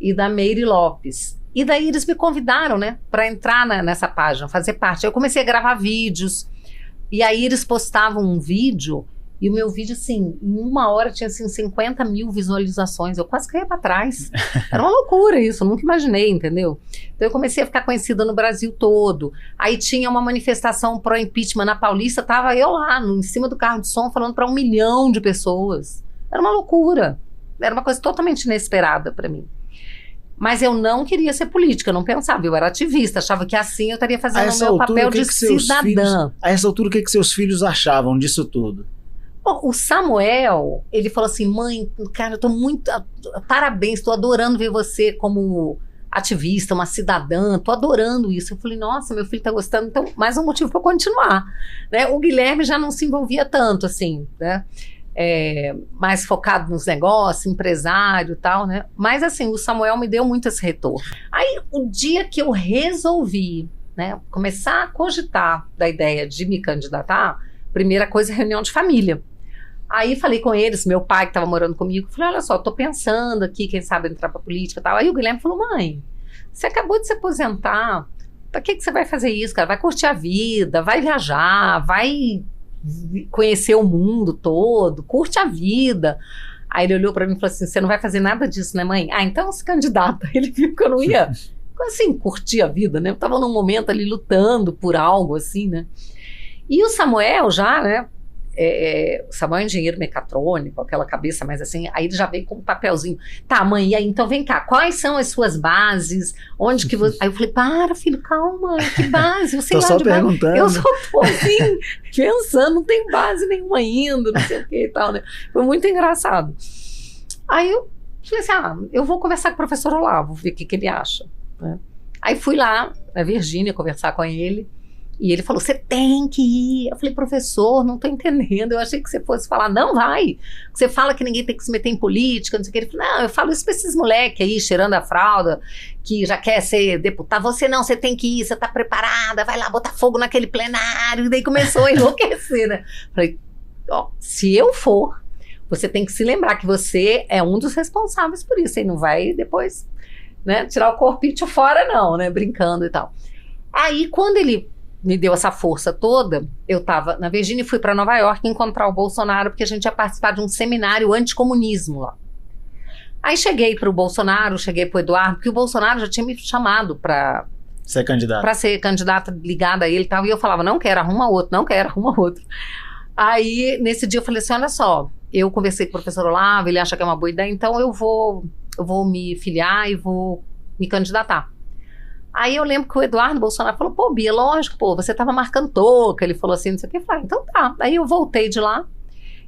e da Meire Lopes. E daí eles me convidaram, né, para entrar nessa página, fazer parte. Aí eu comecei a gravar vídeos, e aí eles postavam um vídeo. E o meu vídeo, assim, em 1 hora tinha, assim, 50 mil visualizações. Eu quase caía para trás. Era uma loucura isso, eu nunca imaginei, entendeu? Então eu comecei a ficar conhecida no Brasil todo. Aí tinha uma manifestação pró-impeachment na Paulista, tava eu lá, em cima do carro de som, falando para 1 milhão de pessoas. Era uma loucura. Era uma coisa totalmente inesperada para mim. Mas eu não queria ser política, eu não pensava, eu era ativista, achava que assim eu estaria fazendo o meu papel de cidadã. A essa altura, o que seus filhos achavam disso tudo? Bom, o Samuel, ele falou assim, mãe, cara, eu tô muito, parabéns, tô adorando ver você como ativista, uma cidadã, tô adorando isso. Eu falei, nossa, meu filho tá gostando, então mais um motivo para eu continuar, né? O Guilherme já não se envolvia tanto, assim, né? Mais focado nos negócios, empresário e tal, né? Mas assim, o Samuel me deu muito esse retorno. Aí, o dia que eu resolvi, né, começar a cogitar da ideia de me candidatar, primeira coisa, reunião de família. Aí falei com eles, meu pai que estava morando comigo, falei, olha só, tô pensando aqui, quem sabe entrar pra política e tal. Aí o Guilherme falou, mãe, você acabou de se aposentar, pra que você vai fazer isso, cara? Vai curtir a vida, vai viajar, vai conhecer o mundo todo, curte a vida. Aí ele olhou pra mim e falou assim, você não vai fazer nada disso, né, mãe? Ah, então se candidata. Ele viu que eu não ia, assim, curtir a vida, né? Eu tava num momento ali lutando por algo, assim, né? E o Samuel já, né, o Samuel é engenheiro mecatrônico, aquela cabeça mais assim, aí ele já veio com um papelzinho. Tá, mãe, e aí, então vem cá, quais são as suas bases? Onde que você... Aí eu falei, para, filho, calma, que base? Você tô só perguntando. Eu só tô assim, pensando, não tem base nenhuma ainda, não sei o que e tal, né? Foi muito engraçado. Aí eu falei assim, eu vou conversar com o professor Olavo, ver o que ele acha, né? Aí fui lá, na Virgínia, conversar com ele. E ele falou, você tem que ir. Eu falei, professor, não tô entendendo. Eu achei que você fosse falar, não, vai. Você fala que ninguém tem que se meter em política, não sei o que. Ele falou, não, eu falo isso pra esses moleques aí, cheirando a fralda, que já quer ser deputado. Você não, você tem que ir, você tá preparada, vai lá botar fogo naquele plenário. E daí começou a enlouquecer, né? Falei, se eu for, você tem que se lembrar que você é um dos responsáveis por isso. E não vai depois, né, tirar o corpite fora não, né, brincando e tal. Aí, quando ele me deu essa força toda, eu estava na Virgínia e fui para Nova York encontrar o Bolsonaro, porque a gente ia participar de um seminário anticomunismo lá. Aí cheguei para o Bolsonaro, cheguei para o Eduardo, porque o Bolsonaro já tinha me chamado para ser candidata. Para ser candidata ligada a ele e tal, e eu falava, não quero, arruma outro, não quero, arruma outro. Aí, nesse dia eu falei assim, olha só, eu conversei com o professor Olavo, ele acha que é uma boa ideia, então eu vou me filiar e vou me candidatar. Aí eu lembro que o Eduardo Bolsonaro falou, pô, Bia, lógico, pô, você tava marcando touca, ele falou assim, não sei o que, eu falei, então tá. Aí eu voltei de lá,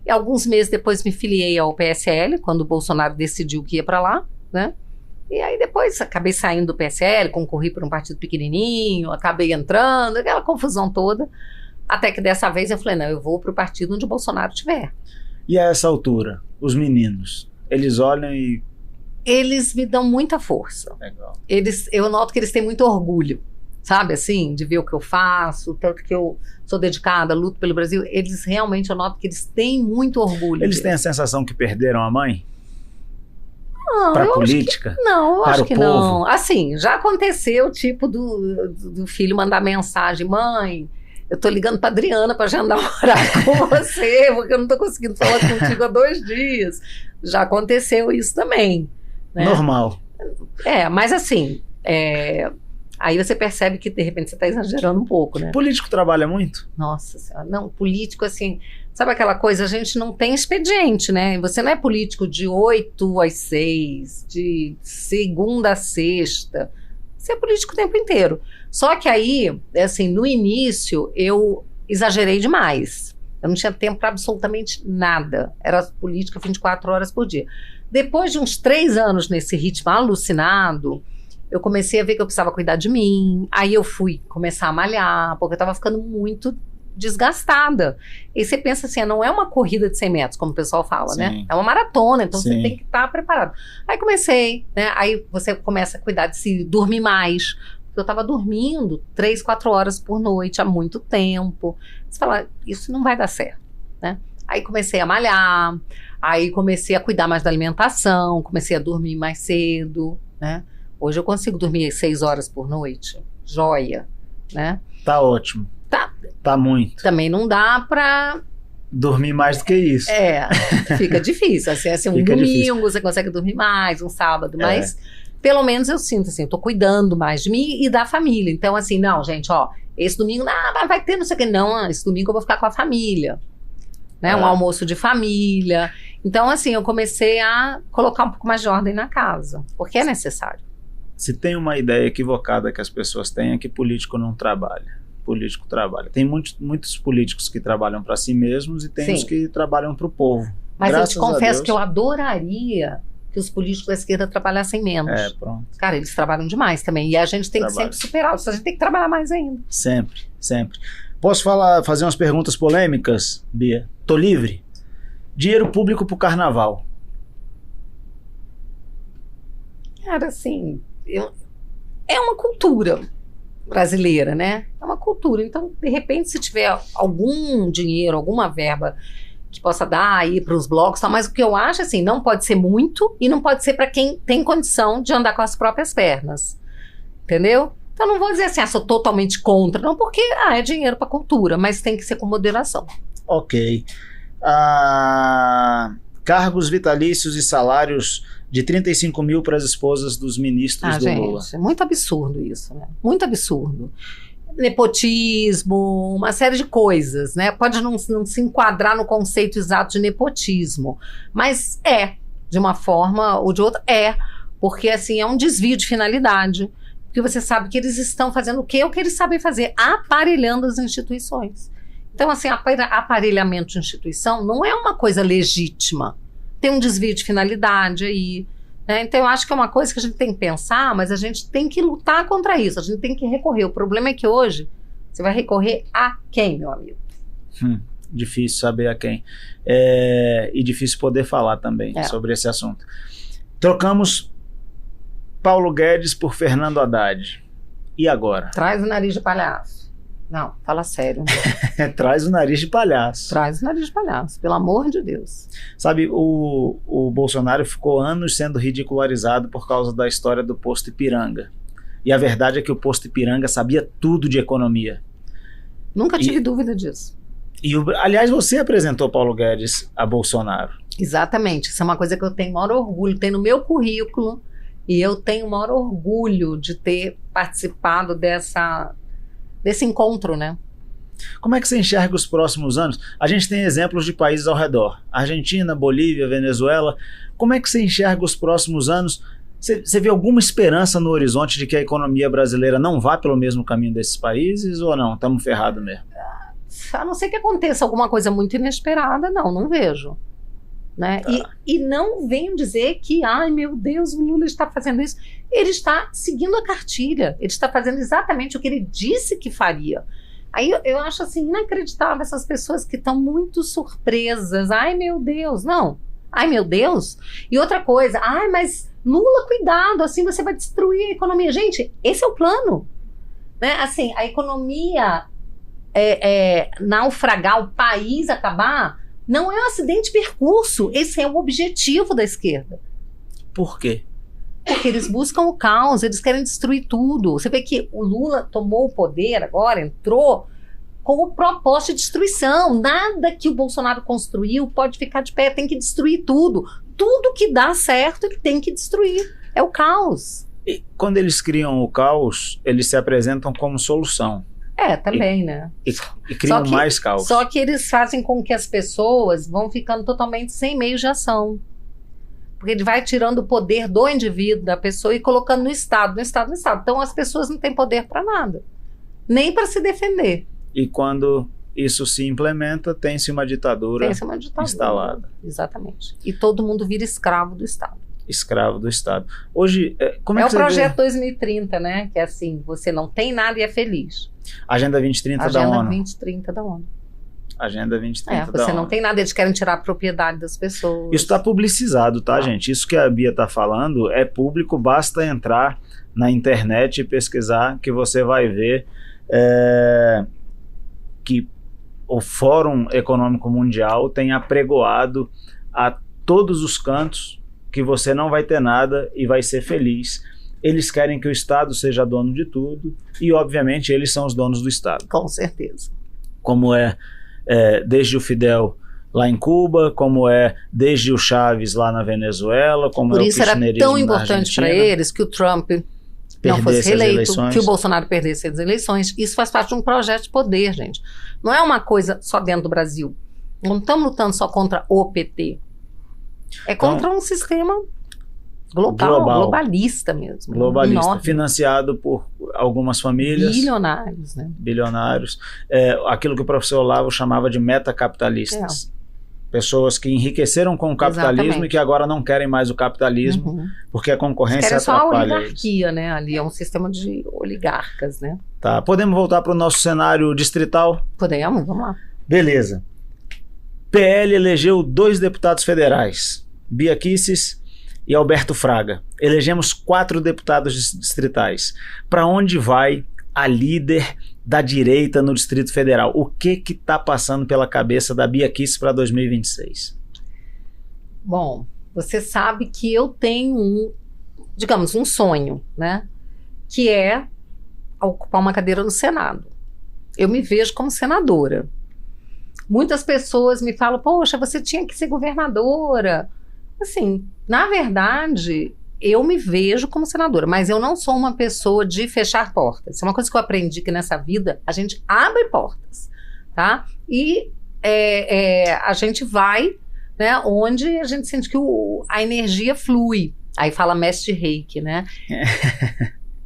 e alguns meses depois me filiei ao PSL, quando o Bolsonaro decidiu que ia pra lá, né? E aí depois acabei saindo do PSL, concorri por um partido pequenininho, acabei entrando, aquela confusão toda, até que dessa vez eu falei, não, eu vou pro partido onde o Bolsonaro estiver. E a essa altura, os meninos, eles olham e... Eles me dão muita força. Legal. Eu noto que eles têm muito orgulho, sabe, assim, de ver o que eu faço, tanto que eu sou dedicada, luto pelo Brasil. Eles realmente, eu noto que eles têm muito orgulho. Eles têm a sensação que perderam a mãe? Não, para a política? Não, eu acho que povo? não. Assim, já aconteceu, tipo, do filho mandar mensagem, mãe, eu tô ligando pra Adriana pra agendar um horário com você, porque eu não tô conseguindo falar contigo há 2 dias. Já aconteceu isso também. Né? Normal. Mas assim, aí você percebe que de repente você está exagerando um pouco, né? Político trabalha muito? Nossa Senhora, não, político assim, sabe aquela coisa, a gente não tem expediente, né? Você não é político de 8 às 6, de segunda a sexta, ser político o tempo inteiro. Só que aí, assim, no início, eu exagerei demais. Eu não tinha tempo para absolutamente nada. Era política 24 horas por dia. Depois de uns 3 anos nesse ritmo alucinado, eu comecei a ver que eu precisava cuidar de mim. Aí eu fui começar a malhar, porque eu estava ficando muito desgastada. E você pensa assim, não é uma corrida de 100 metros, como o pessoal fala, Sim. né? É uma maratona, então Sim. você tem que estar preparado. Aí comecei, né? Aí você começa a cuidar de si, dormir mais. Porque eu estava dormindo 3, 4 horas por noite há muito tempo. Você fala, isso não vai dar certo, né? Aí comecei a malhar, aí comecei a cuidar mais da alimentação, comecei a dormir mais cedo, né? Hoje eu consigo dormir 6 horas por noite, joia, né? Tá ótimo. Tá muito. Também não dá pra... Dormir mais do que isso. Fica difícil. Assim, um Fica domingo difícil. você consegue dormir mais, um sábado, mas pelo menos eu sinto assim, eu tô cuidando mais de mim e da família. Então assim, não, gente, ó, esse domingo, vai ter não sei o que. Não, esse domingo eu vou ficar com a família, né? Um almoço de família. Então assim, eu comecei a colocar um pouco mais de ordem na casa, porque é necessário. Se tem uma ideia equivocada que as pessoas têm é que político não trabalha. Político trabalha. Tem muitos políticos que trabalham para si mesmos e tem os que trabalham para o povo. Mas Graças eu te confesso a Deus, que eu adoraria que os políticos da esquerda trabalhassem menos. Pronto. Cara, eles trabalham demais também. E a gente tem que sempre superar isso. A gente tem que trabalhar mais ainda. Sempre, sempre. Posso fazer umas perguntas polêmicas, Bia? Tô livre? Dinheiro público pro carnaval. Cara, assim, é uma cultura brasileira, né? É uma cultura. Então, de repente, se tiver algum dinheiro, alguma verba que possa dar aí para os blocos, tá? Mas o que eu acho, assim, não pode ser muito e não pode ser para quem tem condição de andar com as próprias pernas. Entendeu? Então, não vou dizer assim, sou totalmente contra, não, porque é dinheiro para cultura, mas tem que ser com moderação. Ok. Cargos vitalícios e salários de 35 mil para as esposas dos ministros do Lula. Gente, é muito absurdo isso, né? Muito absurdo. Nepotismo, uma série de coisas, né? Pode não se enquadrar no conceito exato de nepotismo, mas de uma forma ou de outra, porque assim, é um desvio de finalidade, porque você sabe que eles estão fazendo o que eles sabem fazer, aparelhando as instituições. Então, assim, aparelhamento de instituição não é uma coisa legítima. Tem um desvio de finalidade aí, né? Então eu acho que é uma coisa que a gente tem que pensar, mas a gente tem que lutar contra isso, a gente tem que recorrer. O problema é que hoje você vai recorrer a quem, meu amigo? Difícil saber a quem. E difícil poder falar também sobre esse assunto. Trocamos Paulo Guedes por Fernando Haddad. E agora? Traz o nariz de palhaço. Não, fala sério. Traz o nariz de palhaço. Traz o nariz de palhaço, pelo amor de Deus. Sabe, o Bolsonaro ficou anos sendo ridicularizado por causa da história do posto Ipiranga. E a verdade é que o posto Ipiranga sabia tudo de economia. Nunca tive dúvida disso. Aliás, você apresentou Paulo Guedes a Bolsonaro. Exatamente, isso é uma coisa que eu tenho o maior orgulho, tem no meu currículo, e eu tenho o maior orgulho de ter participado desse encontro, né? Como é que você enxerga os próximos anos? A gente tem exemplos de países ao redor. Argentina, Bolívia, Venezuela. Como é que você enxerga os próximos anos? Você vê alguma esperança no horizonte de que a economia brasileira não vá pelo mesmo caminho desses países ou não? Estamos ferrados mesmo. A não ser que aconteça alguma coisa muito inesperada, não vejo. Né? Tá. E não venham dizer que, ai meu Deus, o Lula está fazendo isso. Ele está seguindo a cartilha, ele está fazendo exatamente o que ele disse que faria. Aí eu acho assim, inacreditável essas pessoas que estão muito surpresas. Ai meu Deus, não. Ai meu Deus. E outra coisa, ai mas Lula, cuidado, assim você vai destruir a economia. Gente, esse é o plano. Né? Assim, a economia naufragar, o país acabar, não é um acidente de percurso, esse é o objetivo da esquerda. Por quê? Porque eles buscam o caos, eles querem destruir tudo. Você vê que o Lula tomou o poder agora, entrou com o propósito de destruição. Nada que o Bolsonaro construiu pode ficar de pé, tem que destruir tudo. Tudo que dá certo ele tem que destruir. É o caos. E quando eles criam o caos, eles se apresentam como solução. Também, né? E criam mais caos. Só que eles fazem com que as pessoas vão ficando totalmente sem meio de ação. Porque ele vai tirando o poder do indivíduo, da pessoa, e colocando no Estado. Então as pessoas não têm poder para nada, nem para se defender. E quando isso se implementa, tem-se uma ditadura instalada. Exatamente. E todo mundo vira escravo do Estado. Escravo do Estado. Hoje, como é que o projeto 2030, né? Que é assim, você não tem nada e é feliz. Agenda 2030 da ONU. Agenda 2030 da ONU. Agenda 2030 da você ONU. não tem nada, eles querem tirar a propriedade das pessoas. Isso está publicizado, tá, gente? Isso que a Bia está falando é público, basta entrar na internet e pesquisar que você vai ver que o Fórum Econômico Mundial tem apregoado a todos os cantos que você não vai ter nada e vai ser feliz. Eles querem que o Estado seja dono de tudo e, obviamente, eles são os donos do Estado. Com certeza. Como desde o Fidel lá em Cuba, como desde o Chaves lá na Venezuela, como Por o isso era kirchnerismo tão importante para eles que o Trump não fosse reeleito, que o Bolsonaro perdesse as eleições. Isso faz parte de um projeto de poder, gente. Não é uma coisa só dentro do Brasil. Não estamos lutando só contra o PT. É contra um sistema globalista mesmo. Globalista, enorme. Financiado por algumas famílias. Bilionários, né? Bilionários. Aquilo que o professor Olavo chamava de metacapitalistas. Pessoas que enriqueceram com o capitalismo e que agora não querem mais o capitalismo, porque a concorrência atrapalha. Só a oligarquia, né? Ali é um sistema de oligarcas, né? Tá, podemos voltar para o nosso cenário distrital? Podemos, vamos lá. Beleza. PL elegeu 2 deputados federais, Bia Kicis e Alberto Fraga. Elegemos 4 deputados distritais. Para onde vai a líder da direita no Distrito Federal? O que está passando pela cabeça da Bia Kicis para 2026? Bom, você sabe que eu tenho um sonho, né? Que é ocupar uma cadeira no Senado. Eu me vejo como senadora. Muitas pessoas me falam, poxa, você tinha que ser governadora. Assim, na verdade, eu me vejo como senadora, mas eu não sou uma pessoa de fechar portas. Isso é uma coisa que eu aprendi, que nessa vida a gente abre portas, tá? E a gente vai, né, onde a gente sente que a energia flui. Aí fala mestre reiki, né?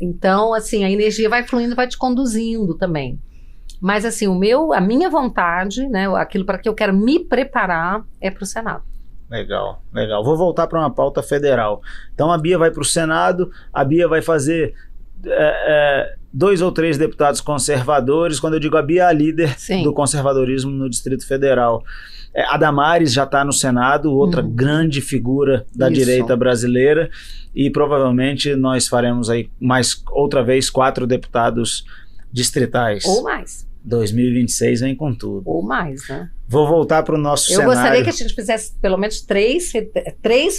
Então, assim, a energia vai fluindo, vai te conduzindo também. Mas, assim, a minha vontade, né, aquilo para que eu quero me preparar é para o Senado. Legal, legal. Vou voltar para uma pauta federal. Então a Bia vai para o Senado, a Bia vai fazer 2 ou 3 deputados conservadores. Quando eu digo a Bia, a líder do conservadorismo no Distrito Federal. A Damares já está no Senado, outra grande figura da direita brasileira, e provavelmente nós faremos aí outra vez 4 deputados distritais. Ou mais. 2026 vem com tudo. Ou mais, né? Vou voltar para o nosso cenário. Eu gostaria que a gente fizesse pelo menos 3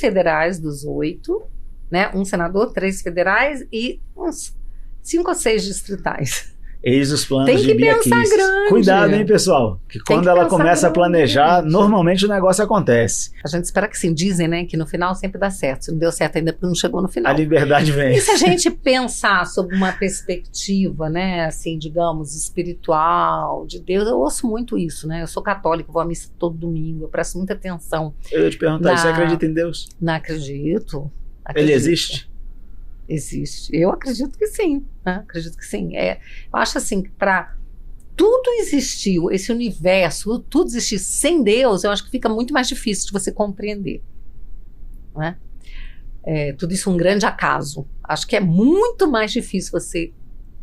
federais dos 8, né? Um senador, 3 federais e uns 5 ou 6 distritais. Eis os planos de Bia Kicis. Tem que pensar grande. Cuidado, hein, pessoal? Que quando ela começa a planejar, normalmente o negócio acontece. A gente espera que sim. Dizem, né, que no final sempre dá certo. Se não deu certo ainda porque não chegou no final. A liberdade vem. E se a gente pensar sob uma perspectiva, né, assim, digamos, espiritual, de Deus, eu ouço muito isso, né? Eu sou católica, vou à missa todo domingo, eu presto muita atenção. Eu ia te perguntar, você acredita em Deus? Não acredito. Ele existe? Existe. Eu acredito que sim, né? Acredito que sim. Eu acho assim, que para tudo existir, esse universo, tudo existir sem Deus, eu acho que fica muito mais difícil de você compreender, né? Tudo isso é um grande acaso. Acho que é muito mais difícil você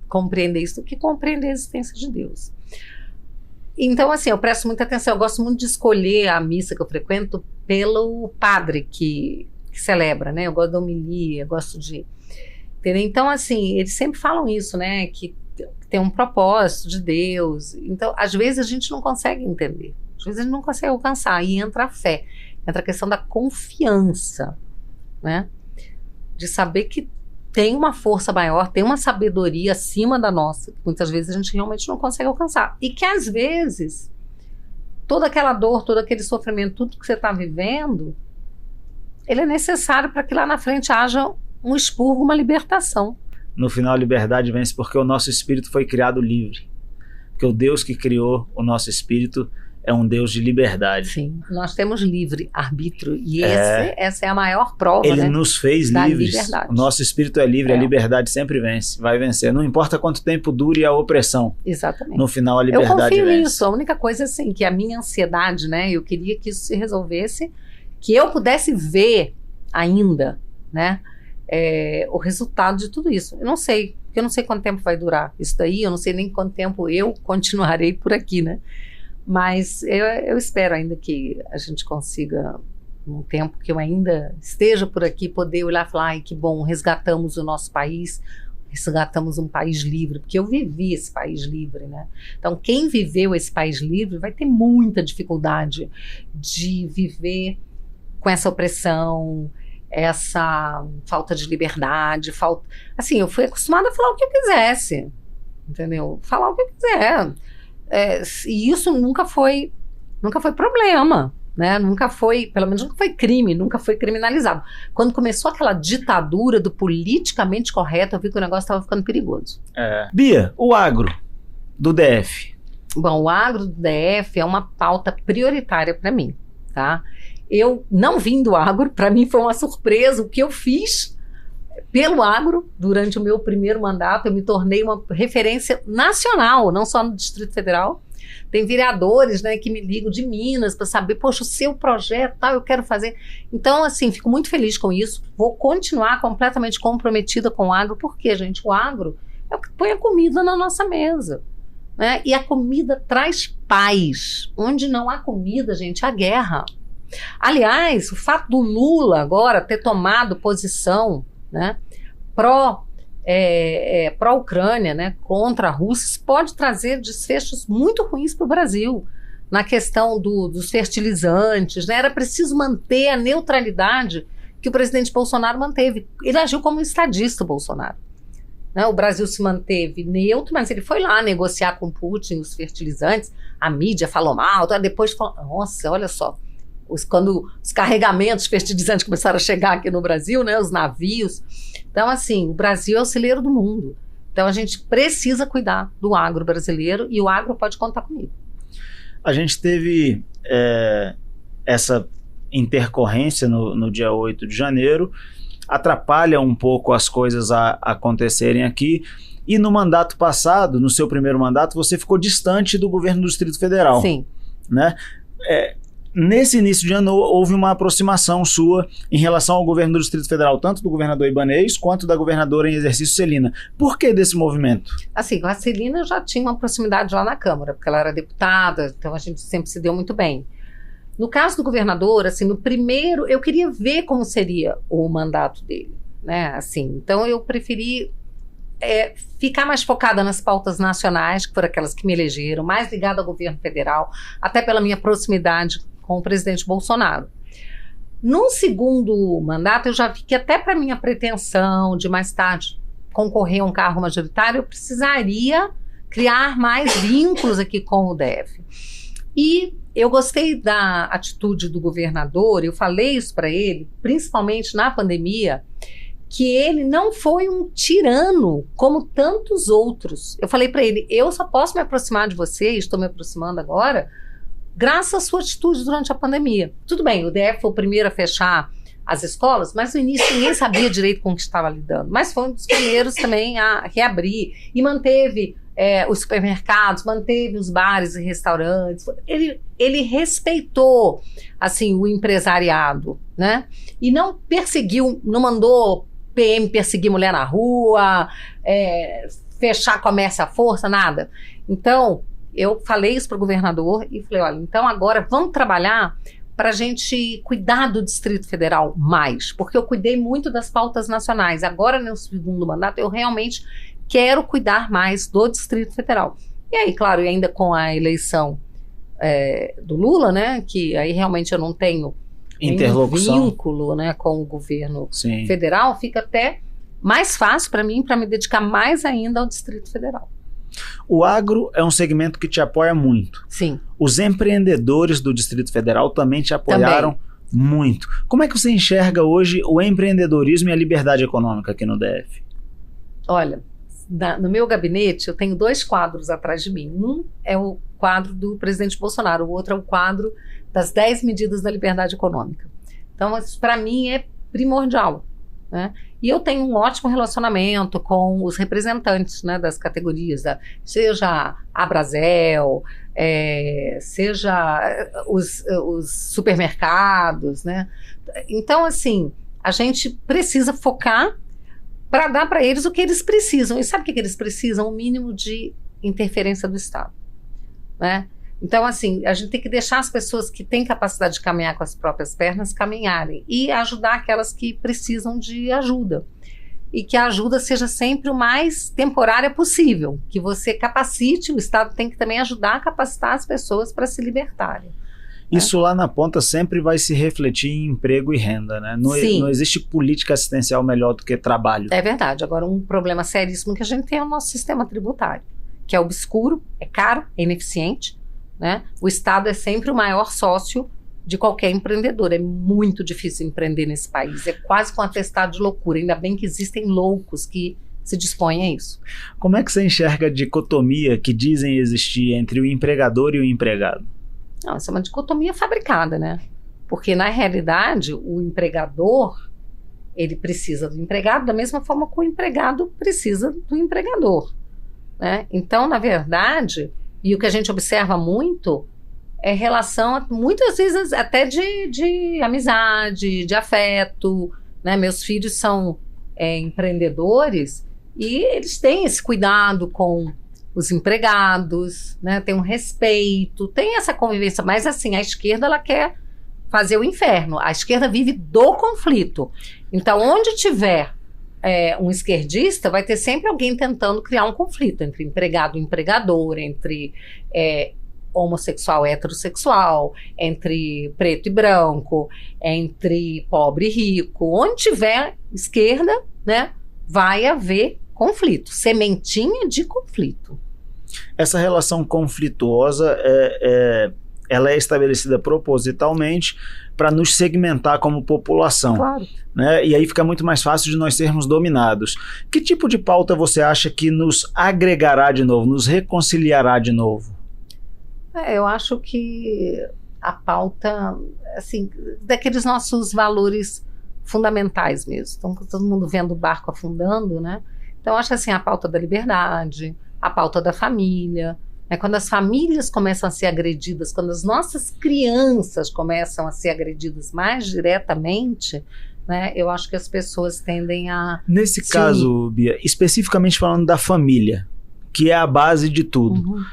compreender isso do que compreender a existência de Deus. Então, assim, eu presto muita atenção. Eu gosto muito de escolher a missa que eu frequento pelo padre que celebra, né? Eu gosto da homilia, eu gosto de... Entendeu? Então, assim, eles sempre falam isso, né? Que tem um propósito de Deus. Então, às vezes a gente não consegue entender. Às vezes a gente não consegue alcançar. Aí entra a fé. Entra a questão da confiança, né? De saber que tem uma força maior, tem uma sabedoria acima da nossa, que muitas vezes a gente realmente não consegue alcançar. E que, às vezes, toda aquela dor, todo aquele sofrimento, tudo que você está vivendo, ele é necessário para que lá na frente haja um expurgo, uma libertação. No final, a liberdade vence porque o nosso espírito foi criado livre. Porque o Deus que criou o nosso espírito é um Deus de liberdade. Sim, nós temos livre arbítrio e essa é a maior prova, Ele né, nos fez da livres. liberdade. O nosso espírito é livre, a liberdade sempre vence, vai vencer. Não importa quanto tempo dure a opressão. Exatamente. No final a liberdade vence. Eu confio nisso. A única coisa assim, que a minha ansiedade, né, eu queria que isso se resolvesse, que eu pudesse ver ainda, né, o resultado de tudo isso. Eu não sei quanto tempo vai durar isso daí, eu não sei nem quanto tempo eu continuarei por aqui, né? Mas eu espero ainda que a gente consiga, num tempo que eu ainda esteja por aqui, poder olhar e falar, ai, que bom, resgatamos o nosso país, resgatamos um país livre, porque eu vivi esse país livre, né? Então, quem viveu esse país livre vai ter muita dificuldade de viver com essa opressão, essa falta de liberdade, assim, eu fui acostumada a falar o que eu quisesse, entendeu? Falar o que eu quiser. E isso nunca foi problema, né? Pelo menos nunca foi crime, nunca foi criminalizado. Quando começou aquela ditadura do politicamente correto, eu vi que o negócio estava ficando perigoso. Bia, o agro do DF. Bom, o agro do DF é uma pauta prioritária para mim, tá? Eu não vim do agro, para mim foi uma surpresa o que eu fiz pelo agro durante o meu primeiro mandato. Eu me tornei uma referência nacional, não só no Distrito Federal. Tem vereadores, né, que me ligam de Minas para saber, poxa, o seu projeto, tal, eu quero fazer. Então, assim, fico muito feliz com isso. Vou continuar completamente comprometida com o agro, porque, gente, o agro é o que põe a comida na nossa mesa, né? E a comida traz paz. Onde não há comida, gente, há guerra. Aliás, o fato do Lula agora ter tomado posição, né, pró-Ucrânia, né, contra a Rússia, pode trazer desfechos muito ruins para o Brasil, na questão dos fertilizantes, né? Era preciso manter a neutralidade que o presidente Bolsonaro manteve. Ele agiu como um estadista, o Bolsonaro, né? O Brasil se manteve neutro, mas ele foi lá negociar com Putin os fertilizantes, a mídia falou mal, depois falou, nossa, olha só, quando os carregamentos fertilizantes começaram a chegar aqui no Brasil, né, os navios. Então, assim, o Brasil é o celeiro do mundo. Então, a gente precisa cuidar do agro brasileiro e o agro pode contar comigo. A gente teve essa intercorrência no dia 8 de janeiro, atrapalha um pouco as coisas a acontecerem aqui. E no mandato passado, no seu primeiro mandato, você ficou distante do governo do Distrito Federal. Sim. Né? Nesse início de ano, houve uma aproximação sua em relação ao governo do Distrito Federal, tanto do governador Ibanez quanto da governadora em exercício Celina. Por que desse movimento? Assim, com a Celina eu já tinha uma proximidade lá na Câmara, porque ela era deputada, então a gente sempre se deu muito bem. No caso do governador, assim, no primeiro, eu queria ver como seria o mandato dele, né? Assim, então eu preferi ficar mais focada nas pautas nacionais, que foram aquelas que me elegeram, mais ligada ao governo federal, até pela minha proximidade com o presidente Bolsonaro. Num segundo mandato, eu já vi que até para minha pretensão de mais tarde concorrer a um cargo majoritário, eu precisaria criar mais vínculos aqui com o DF. E eu gostei da atitude do governador, eu falei isso para ele, principalmente na pandemia, que ele não foi um tirano como tantos outros. Eu falei para ele, eu só posso me aproximar de você, estou me aproximando agora, graças à sua atitude durante a pandemia. Tudo bem, o DF foi o primeiro a fechar as escolas, mas no início ninguém sabia direito com o que estava lidando. Mas foi um dos primeiros também a reabrir e manteve os supermercados, manteve os bares e restaurantes. Ele respeitou, assim, o empresariado, né? E não perseguiu, não mandou PM perseguir mulher na rua, fechar comércio à força, nada. Então, eu falei isso para o governador e falei, olha, então agora vamos trabalhar para a gente cuidar do Distrito Federal mais, porque eu cuidei muito das pautas nacionais. Agora, no segundo mandato, eu realmente quero cuidar mais do Distrito Federal. E aí, claro, e ainda com a eleição do Lula, né, que aí realmente eu não tenho interlocução, vínculo, né, com o governo Sim. federal, fica até mais fácil para mim, para me dedicar mais ainda ao Distrito Federal. O agro é um segmento que te apoia muito. Sim. Os empreendedores do Distrito Federal também te apoiaram muito. Como é que você enxerga hoje o empreendedorismo e a liberdade econômica aqui no DF? Olha, no meu gabinete eu tenho 2 quadros atrás de mim. Um é o quadro do presidente Bolsonaro, o outro é o quadro das 10 medidas da liberdade econômica. Então, isso para mim é primordial, né? E eu tenho um ótimo relacionamento com os representantes, né, das categorias, seja a Abrazel, seja os supermercados, né? Então, assim, a gente precisa focar para dar para eles o que eles precisam. E sabe o que eles precisam? O mínimo de interferência do Estado, né? Então, assim, a gente tem que deixar as pessoas que têm capacidade de caminhar com as próprias pernas caminharem e ajudar aquelas que precisam de ajuda. E que a ajuda seja sempre o mais temporária possível, que você capacite, o Estado tem que também ajudar a capacitar as pessoas para se libertarem. Isso lá na ponta sempre vai se refletir em emprego e renda, né? Não existe política assistencial melhor do que trabalho. É verdade. Agora, um problema seríssimo que a gente tem é o nosso sistema tributário, que é obscuro, é caro, é ineficiente, né? O Estado é sempre o maior sócio de qualquer empreendedor. É muito difícil empreender nesse país. É quase com um atestado de loucura. Ainda bem que existem loucos que se dispõem a isso. Como é que você enxerga a dicotomia que dizem existir entre o empregador e o empregado? Não, isso é uma dicotomia fabricada, né? Porque, na realidade, o empregador, ele precisa do empregado da mesma forma que o empregado precisa do empregador, né? Então, na verdade, e o que a gente observa muito é relação, muitas vezes até de amizade, de afeto, né? Meus filhos são empreendedores e eles têm esse cuidado com os empregados, né? Tem um respeito, tem essa convivência, mas assim, a esquerda ela quer fazer o inferno, a esquerda vive do conflito. Então, onde tiver um esquerdista, vai ter sempre alguém tentando criar um conflito entre empregado e empregador, entre homossexual e heterossexual, entre preto e branco, entre pobre e rico. Onde tiver esquerda, né, vai haver conflito, sementinha de conflito. Essa relação conflituosa ela é estabelecida propositalmente para nos segmentar como população. Claro. Né? E aí fica muito mais fácil de nós sermos dominados. Que tipo de pauta você acha que nos agregará de novo, nos reconciliará de novo? Eu acho que a pauta, assim, daqueles nossos valores fundamentais mesmo. Então, todo mundo vendo o barco afundando, né? Então, eu acho assim, a pauta da liberdade, a pauta da família, né? Quando as famílias começam a ser agredidas, quando as nossas crianças começam a ser agredidas mais diretamente, né? Eu acho que as pessoas tendem a... Nesse caso, Bia, especificamente falando da família, que é a base de tudo,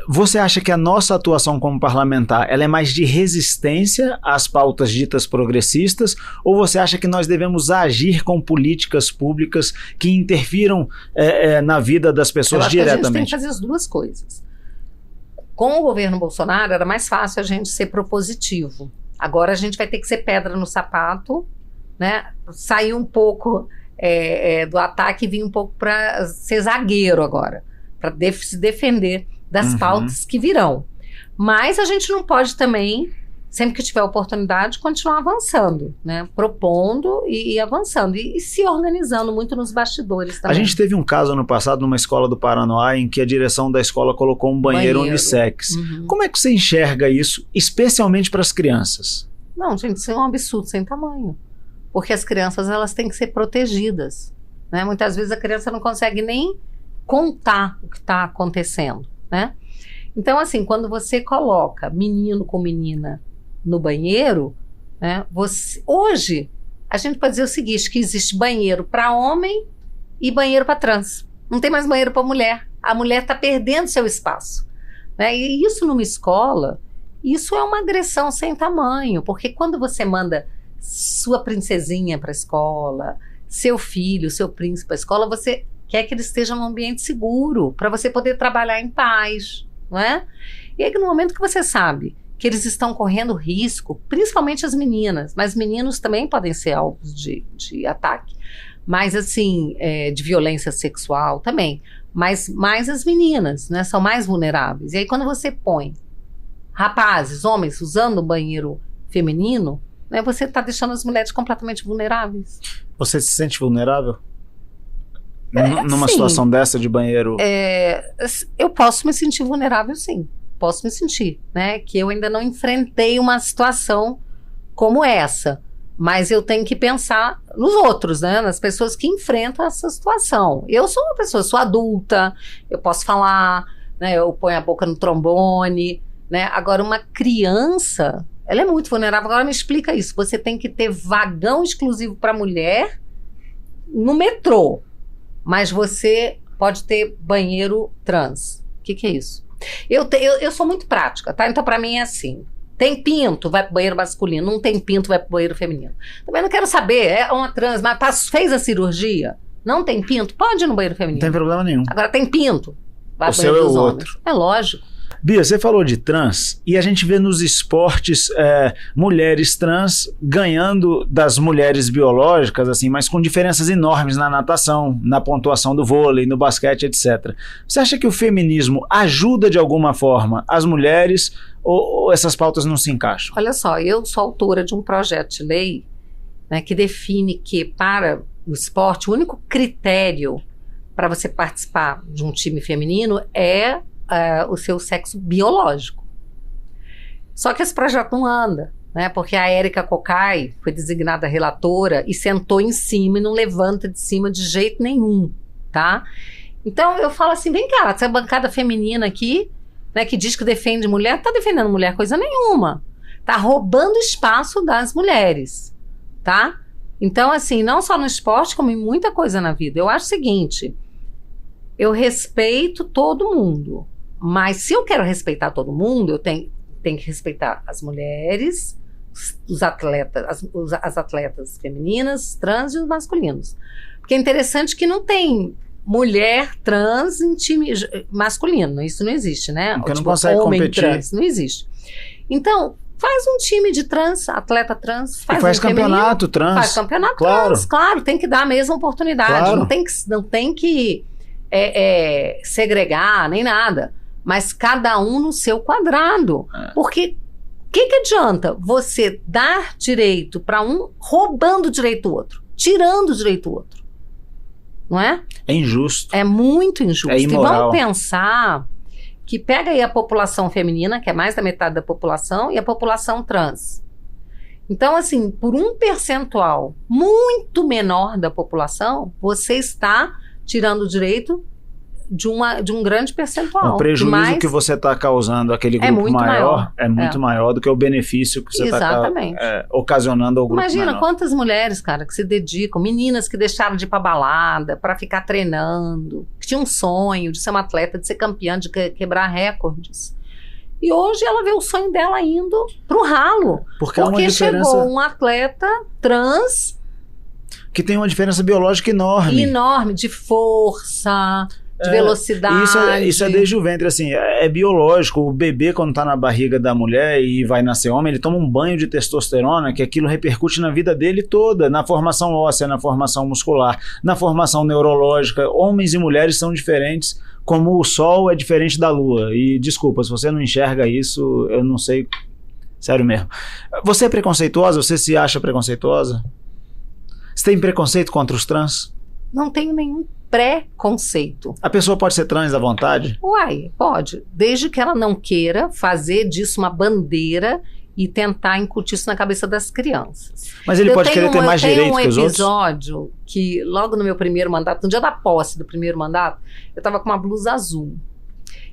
você acha que a nossa atuação como parlamentar ela é mais de resistência às pautas ditas progressistas, ou você acha que nós devemos agir com políticas públicas que interfiram na vida das pessoas diretamente? A gente tem que fazer as duas coisas. Com o governo Bolsonaro era mais fácil a gente ser propositivo. Agora a gente vai ter que ser pedra no sapato, né? Sair um pouco do ataque e vir um pouco para ser zagueiro agora, para se defender das pautas que virão. Mas a gente não pode também, sempre que tiver oportunidade, continuar avançando, né? Propondo e avançando. E se organizando muito nos bastidores também. A gente teve um caso ano passado numa escola do Paranoá em que a direção da escola colocou um banheiro unissex. Como é que você enxerga isso, especialmente para as crianças? Não, gente, isso é um absurdo sem tamanho. Porque as crianças elas têm que ser protegidas, né? Muitas vezes a criança não consegue nem contar o que está acontecendo, né? Então, assim, quando você coloca menino com menina no banheiro, né, hoje a gente pode dizer o seguinte, que existe banheiro para homem e banheiro para trans. Não tem mais banheiro para mulher. A mulher está perdendo seu espaço, né? E isso numa escola, isso é uma agressão sem tamanho, porque quando você manda sua princesinha para a escola, seu filho, seu príncipe para a escola, você quer que ele esteja num ambiente seguro, para você poder trabalhar em paz, não é? E aí, no momento que você sabe que eles estão correndo risco, principalmente as meninas, mas meninos também podem ser alvos de ataque, mas assim, de violência sexual também, mas mais as meninas, né, são mais vulneráveis. E aí, quando você põe rapazes, homens, usando o banheiro feminino, né, você está deixando as mulheres completamente vulneráveis. Você se sente vulnerável? Numa situação dessa de banheiro? Eu posso me sentir vulnerável, sim. posso me sentir, né? Que eu ainda não enfrentei uma situação como essa. Mas eu tenho que pensar nos outros, né? Nas pessoas que enfrentam essa situação. Eu sou uma pessoa, sou adulta, eu posso falar, né? Eu ponho a boca no trombone, né? Agora, uma criança, ela é muito vulnerável. Agora me explica isso. Você tem que ter vagão exclusivo para mulher no metrô, mas você pode ter banheiro trans. O que é isso? Eu sou muito prática, tá? Então, para mim é assim. Tem pinto, vai pro banheiro masculino. Não tem pinto, vai pro banheiro feminino. Também não quero saber, é uma trans, mas fez a cirurgia? Não tem pinto? Pode ir no banheiro feminino. Não tem problema nenhum. Agora tem pinto, vai o pro banheiro seu dos é o homens. outro. É lógico. Bia, você falou de trans e a gente vê nos esportes mulheres trans ganhando das mulheres biológicas, assim, mas com diferenças enormes na natação, na pontuação do vôlei, no basquete, etc. Você acha que o feminismo ajuda de alguma forma as mulheres ou essas pautas não se encaixam? Olha só, eu sou autora de um projeto de lei, né, que define que para o esporte o único critério para você participar de um time feminino é o seu sexo biológico. Só que esse projeto não anda, né? Porque a Érica Cocai foi designada relatora e sentou em cima e não levanta de cima de jeito nenhum, tá? Então eu falo assim, vem cá, essa bancada feminina aqui, né, que diz que defende mulher, não tá defendendo mulher coisa nenhuma. Tá roubando espaço das mulheres, tá? Então, assim, não só no esporte, como em muita coisa na vida. Eu acho o seguinte, eu respeito todo mundo. Mas se eu quero respeitar todo mundo, eu tenho que respeitar as mulheres, os atletas, as atletas femininas, trans e os masculinos. Porque é interessante que não tem mulher trans em time masculino, isso não existe, né? Porque não consegue homem competir. Trans, não existe. Então, faz um time de trans, atleta trans, faz um campeonato feminino, trans. Faz campeonato Claro. trans, claro, tem que dar a mesma oportunidade, Claro. não tem que segregar, nem nada. Mas cada um no seu quadrado. Porque o que adianta você dar direito para um roubando direito do outro, tirando direito do outro? Não é? É injusto. É muito injusto. É imoral. E vamos pensar que pega aí a população feminina, que é mais da metade da população, e a população trans. Então, assim, por um percentual muito menor da população, você está tirando o direito de um grande percentual. O prejuízo que você está causando àquele grupo muito maior. É muito maior do que o benefício que você está ocasionando ao grupo Imagina menor. Quantas mulheres, cara, que se dedicam, meninas que deixaram de ir pra balada para ficar treinando, que tinham um sonho de ser uma atleta, de ser campeã, de quebrar recordes. E hoje ela vê o sonho dela indo pro ralo. Porque chegou um atleta trans que tem uma diferença biológica enorme. Enorme, de força, de velocidade. Isso é desde o ventre, assim, é biológico. O bebê, quando tá na barriga da mulher e vai nascer homem, ele toma um banho de testosterona, que aquilo repercute na vida dele toda, na formação óssea, na formação muscular, na formação neurológica. Homens e mulheres são diferentes, como o sol é diferente da lua. E desculpa, se você não enxerga isso, eu não sei, sério mesmo. Você é preconceituosa? Você se acha preconceituosa? Você tem preconceito contra os trans? Não tenho nenhum preconceito. A pessoa pode ser trans à vontade? Uai, pode. Desde que ela não queira fazer disso uma bandeira e tentar incutir isso na cabeça das crianças. Mas ele pode querer ter mais direito que os outros? Eu tenho um episódio que logo no meu primeiro mandato, no dia da posse do primeiro mandato, eu estava com uma blusa azul.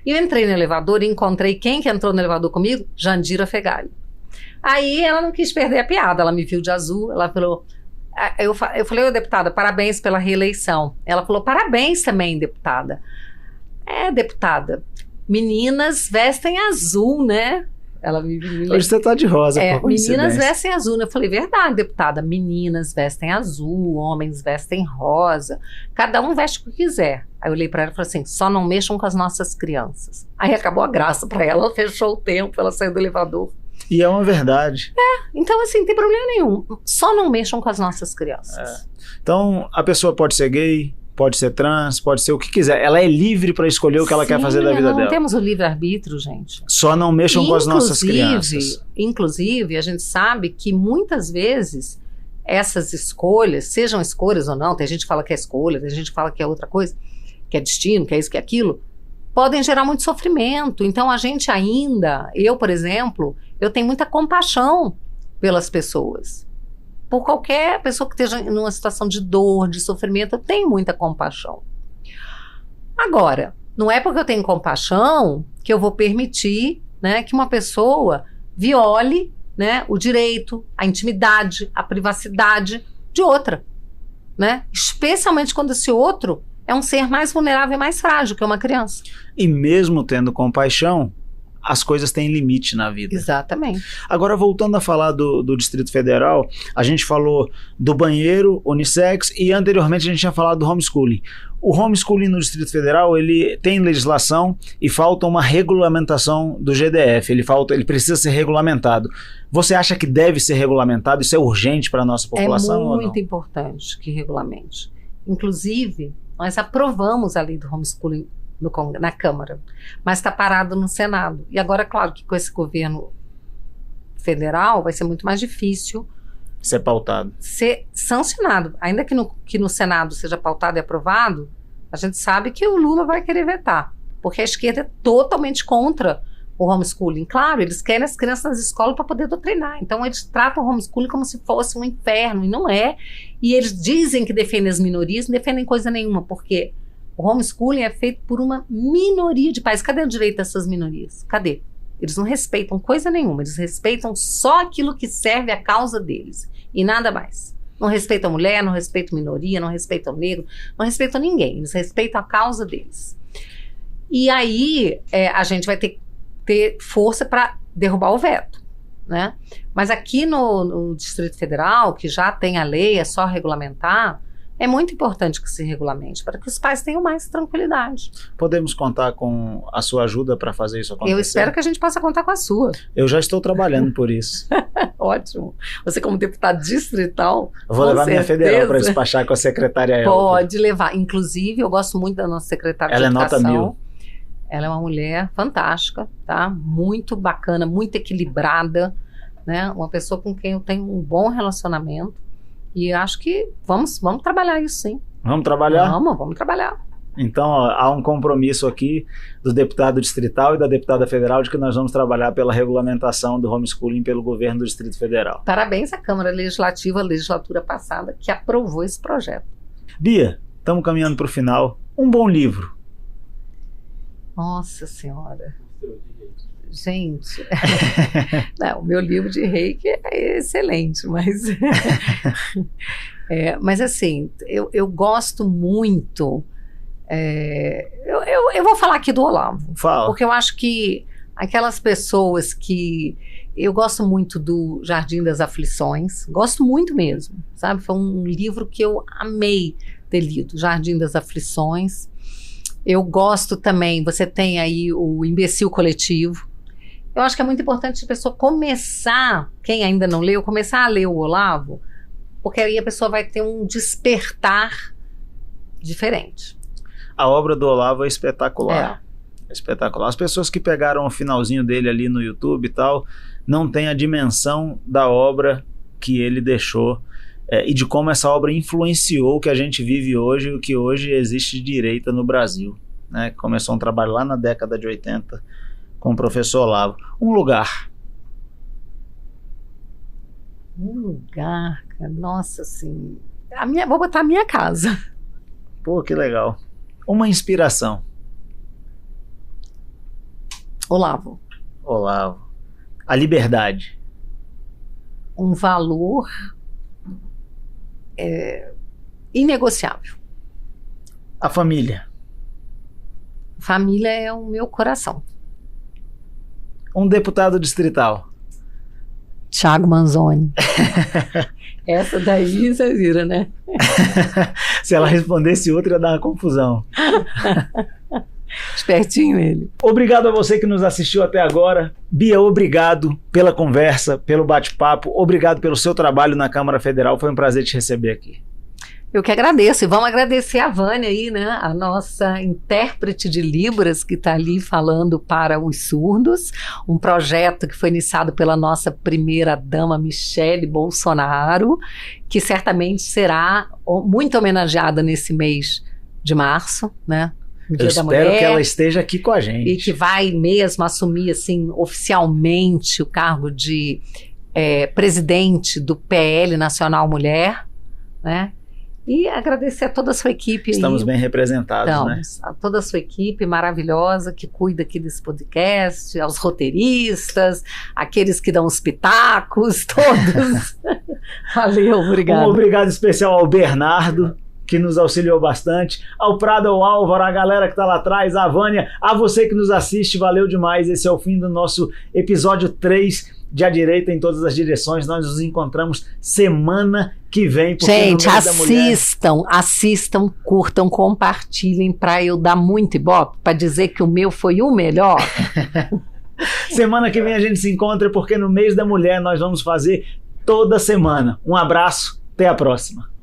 E eu entrei no elevador e encontrei quem que entrou no elevador comigo? Jandira Fegali. Aí ela não quis perder a piada, ela me viu de azul, ela falou... Eu falei, deputada, parabéns pela reeleição. Ela falou, parabéns também, deputada. Deputada, meninas vestem azul, né? Ela me Hoje você tá de rosa, meninas vestem azul. Eu falei, verdade, deputada, meninas vestem azul, homens vestem rosa. Cada um veste o que quiser. Aí eu olhei para ela e falei assim, só não mexam com as nossas crianças. Aí acabou a graça para ela, ela fechou o tempo, ela saiu do elevador. E é uma verdade. Então assim, não tem problema nenhum. Só não mexam com as nossas crianças. Então, a pessoa pode ser gay, pode ser trans, pode ser o que quiser. Ela é livre para escolher o que ela quer fazer da vida dela. Não temos o livre-arbítrio, gente. Só não mexam com as nossas crianças. Inclusive, a gente sabe que muitas vezes essas escolhas, sejam escolhas ou não, tem gente que fala que é escolha, tem gente que fala que é outra coisa, que é destino, que é isso, que é aquilo, podem gerar muito sofrimento. Então, a gente ainda, eu, por exemplo, eu tenho muita compaixão pelas pessoas. Por qualquer pessoa que esteja numa situação de dor, de sofrimento, eu tenho muita compaixão. Agora, não é porque eu tenho compaixão que eu vou permitir, né, que uma pessoa viole, né, o direito, a intimidade, a privacidade de outra, né? Especialmente quando esse outro é um ser mais vulnerável e mais frágil que uma criança. E mesmo tendo compaixão, as coisas têm limite na vida. Exatamente. Agora, voltando a falar do Distrito Federal, a gente falou do banheiro unissex e anteriormente a gente tinha falado do homeschooling. O homeschooling no Distrito Federal, ele tem legislação e falta uma regulamentação do GDF, ele precisa ser regulamentado. Você acha que deve ser regulamentado? Isso é urgente para a nossa população? É muito importante que regulamente. Inclusive, nós aprovamos a lei do homeschooling na Câmara, mas está parado no Senado. E agora, claro, que com esse governo federal vai ser muito mais difícil ser pautado, ser sancionado. Ainda que no Senado seja pautado e aprovado, a gente sabe que o Lula vai querer vetar, porque a esquerda é totalmente contra o homeschooling. Claro, eles querem as crianças nas escolas para poder doutrinar. Então, eles tratam o homeschooling como se fosse um inferno, e não é. E eles dizem que defendem as minorias, não defendem coisa nenhuma, porque o homeschooling é feito por uma minoria de pais. Cadê o direito dessas minorias? Cadê? Eles não respeitam coisa nenhuma, eles respeitam só aquilo que serve à causa deles, e nada mais. Não respeitam a mulher, não respeitam a minoria, não respeitam o negro, não respeitam ninguém, eles respeitam a causa deles. E aí a gente vai ter força para derrubar o veto, né? Mas aqui no Distrito Federal, que já tem a lei, é só regulamentar, é muito importante que se regulamente, para que os pais tenham mais tranquilidade. Podemos contar com a sua ajuda para fazer isso acontecer? Eu espero que a gente possa contar com a sua. Eu já estou trabalhando por isso. Ótimo. Você, como deputado distrital, eu vou levar minha federal para despachar com a secretária Elvia. Pode levar. Inclusive, eu gosto muito da nossa secretária de Educação. Ela é nota 1000. Ela é uma mulher fantástica, tá? Muito bacana, muito equilibrada, né? Uma pessoa com quem eu tenho um bom relacionamento. E acho que vamos trabalhar isso, sim. Vamos trabalhar? Vamos trabalhar. Então, ó, há um compromisso aqui do deputado distrital e da deputada federal de que nós vamos trabalhar pela regulamentação do homeschooling pelo governo do Distrito Federal. Parabéns à Câmara Legislativa, a legislatura passada, que aprovou esse projeto. Bia, estamos caminhando para o final. Um bom livro. Nossa Senhora. Gente, não, o meu livro de reiki é excelente, mas assim, eu gosto muito, eu vou falar aqui do Olavo. Fala. Porque eu acho que aquelas pessoas que, eu gosto muito do Jardim das Aflições, gosto muito mesmo, sabe, foi um livro que eu amei ter lido, Jardim das Aflições. Eu gosto também, você tem aí o Imbecil Coletivo. Eu acho que é muito importante a pessoa começar, quem ainda não leu, começar a ler o Olavo, porque aí a pessoa vai ter um despertar diferente. A obra do Olavo é espetacular. É espetacular. As pessoas que pegaram o finalzinho dele ali no YouTube e tal, não têm a dimensão da obra que ele deixou e de como essa obra influenciou o que a gente vive hoje e o que hoje existe de direita no Brasil, né? Começou um trabalho lá na década de 80, com o professor Olavo. Um lugar, cara, nossa, assim, vou botar a minha casa. Pô, que legal. Uma inspiração. Olavo. A liberdade. Um valor inegociável. A família. Família é o meu coração. Um deputado distrital. Thiago Manzoni. Essa daí você vira, né? Se ela respondesse outra, ia dar uma confusão. Espertinho ele. Obrigado a você que nos assistiu até agora. Bia, obrigado pela conversa, pelo bate-papo. Obrigado pelo seu trabalho na Câmara Federal. Foi um prazer te receber aqui. Eu que agradeço, e vamos agradecer a Vânia aí, né, a nossa intérprete de Libras, que está ali falando para os surdos, um projeto que foi iniciado pela nossa primeira-dama Michele Bolsonaro, que certamente será muito homenageada nesse mês de março, né? no Eu Dia da Mulher. espero que ela esteja aqui com a gente. E que vai mesmo assumir, assim, oficialmente o cargo de presidente do PL Nacional Mulher, né? E agradecer a toda a sua equipe. Estamos aí. bem representados, né? A toda a sua equipe maravilhosa que cuida aqui desse podcast, aos roteiristas, aqueles que dão os pitacos, todos. Valeu, obrigado. Um obrigado especial ao Bernardo, que nos auxiliou bastante, ao Prado, ao Álvaro, a galera que está lá atrás, a Vânia, a você que nos assiste, valeu demais. Esse é o fim do nosso episódio 3 de A Direita em Todas as Direções. Nós nos encontramos semana que vem. Gente, assistam, curtam, compartilhem para eu dar muito ibope, para dizer que o meu foi o melhor. Semana que vem a gente se encontra, porque no mês da mulher nós vamos fazer toda semana. Um abraço, até a próxima.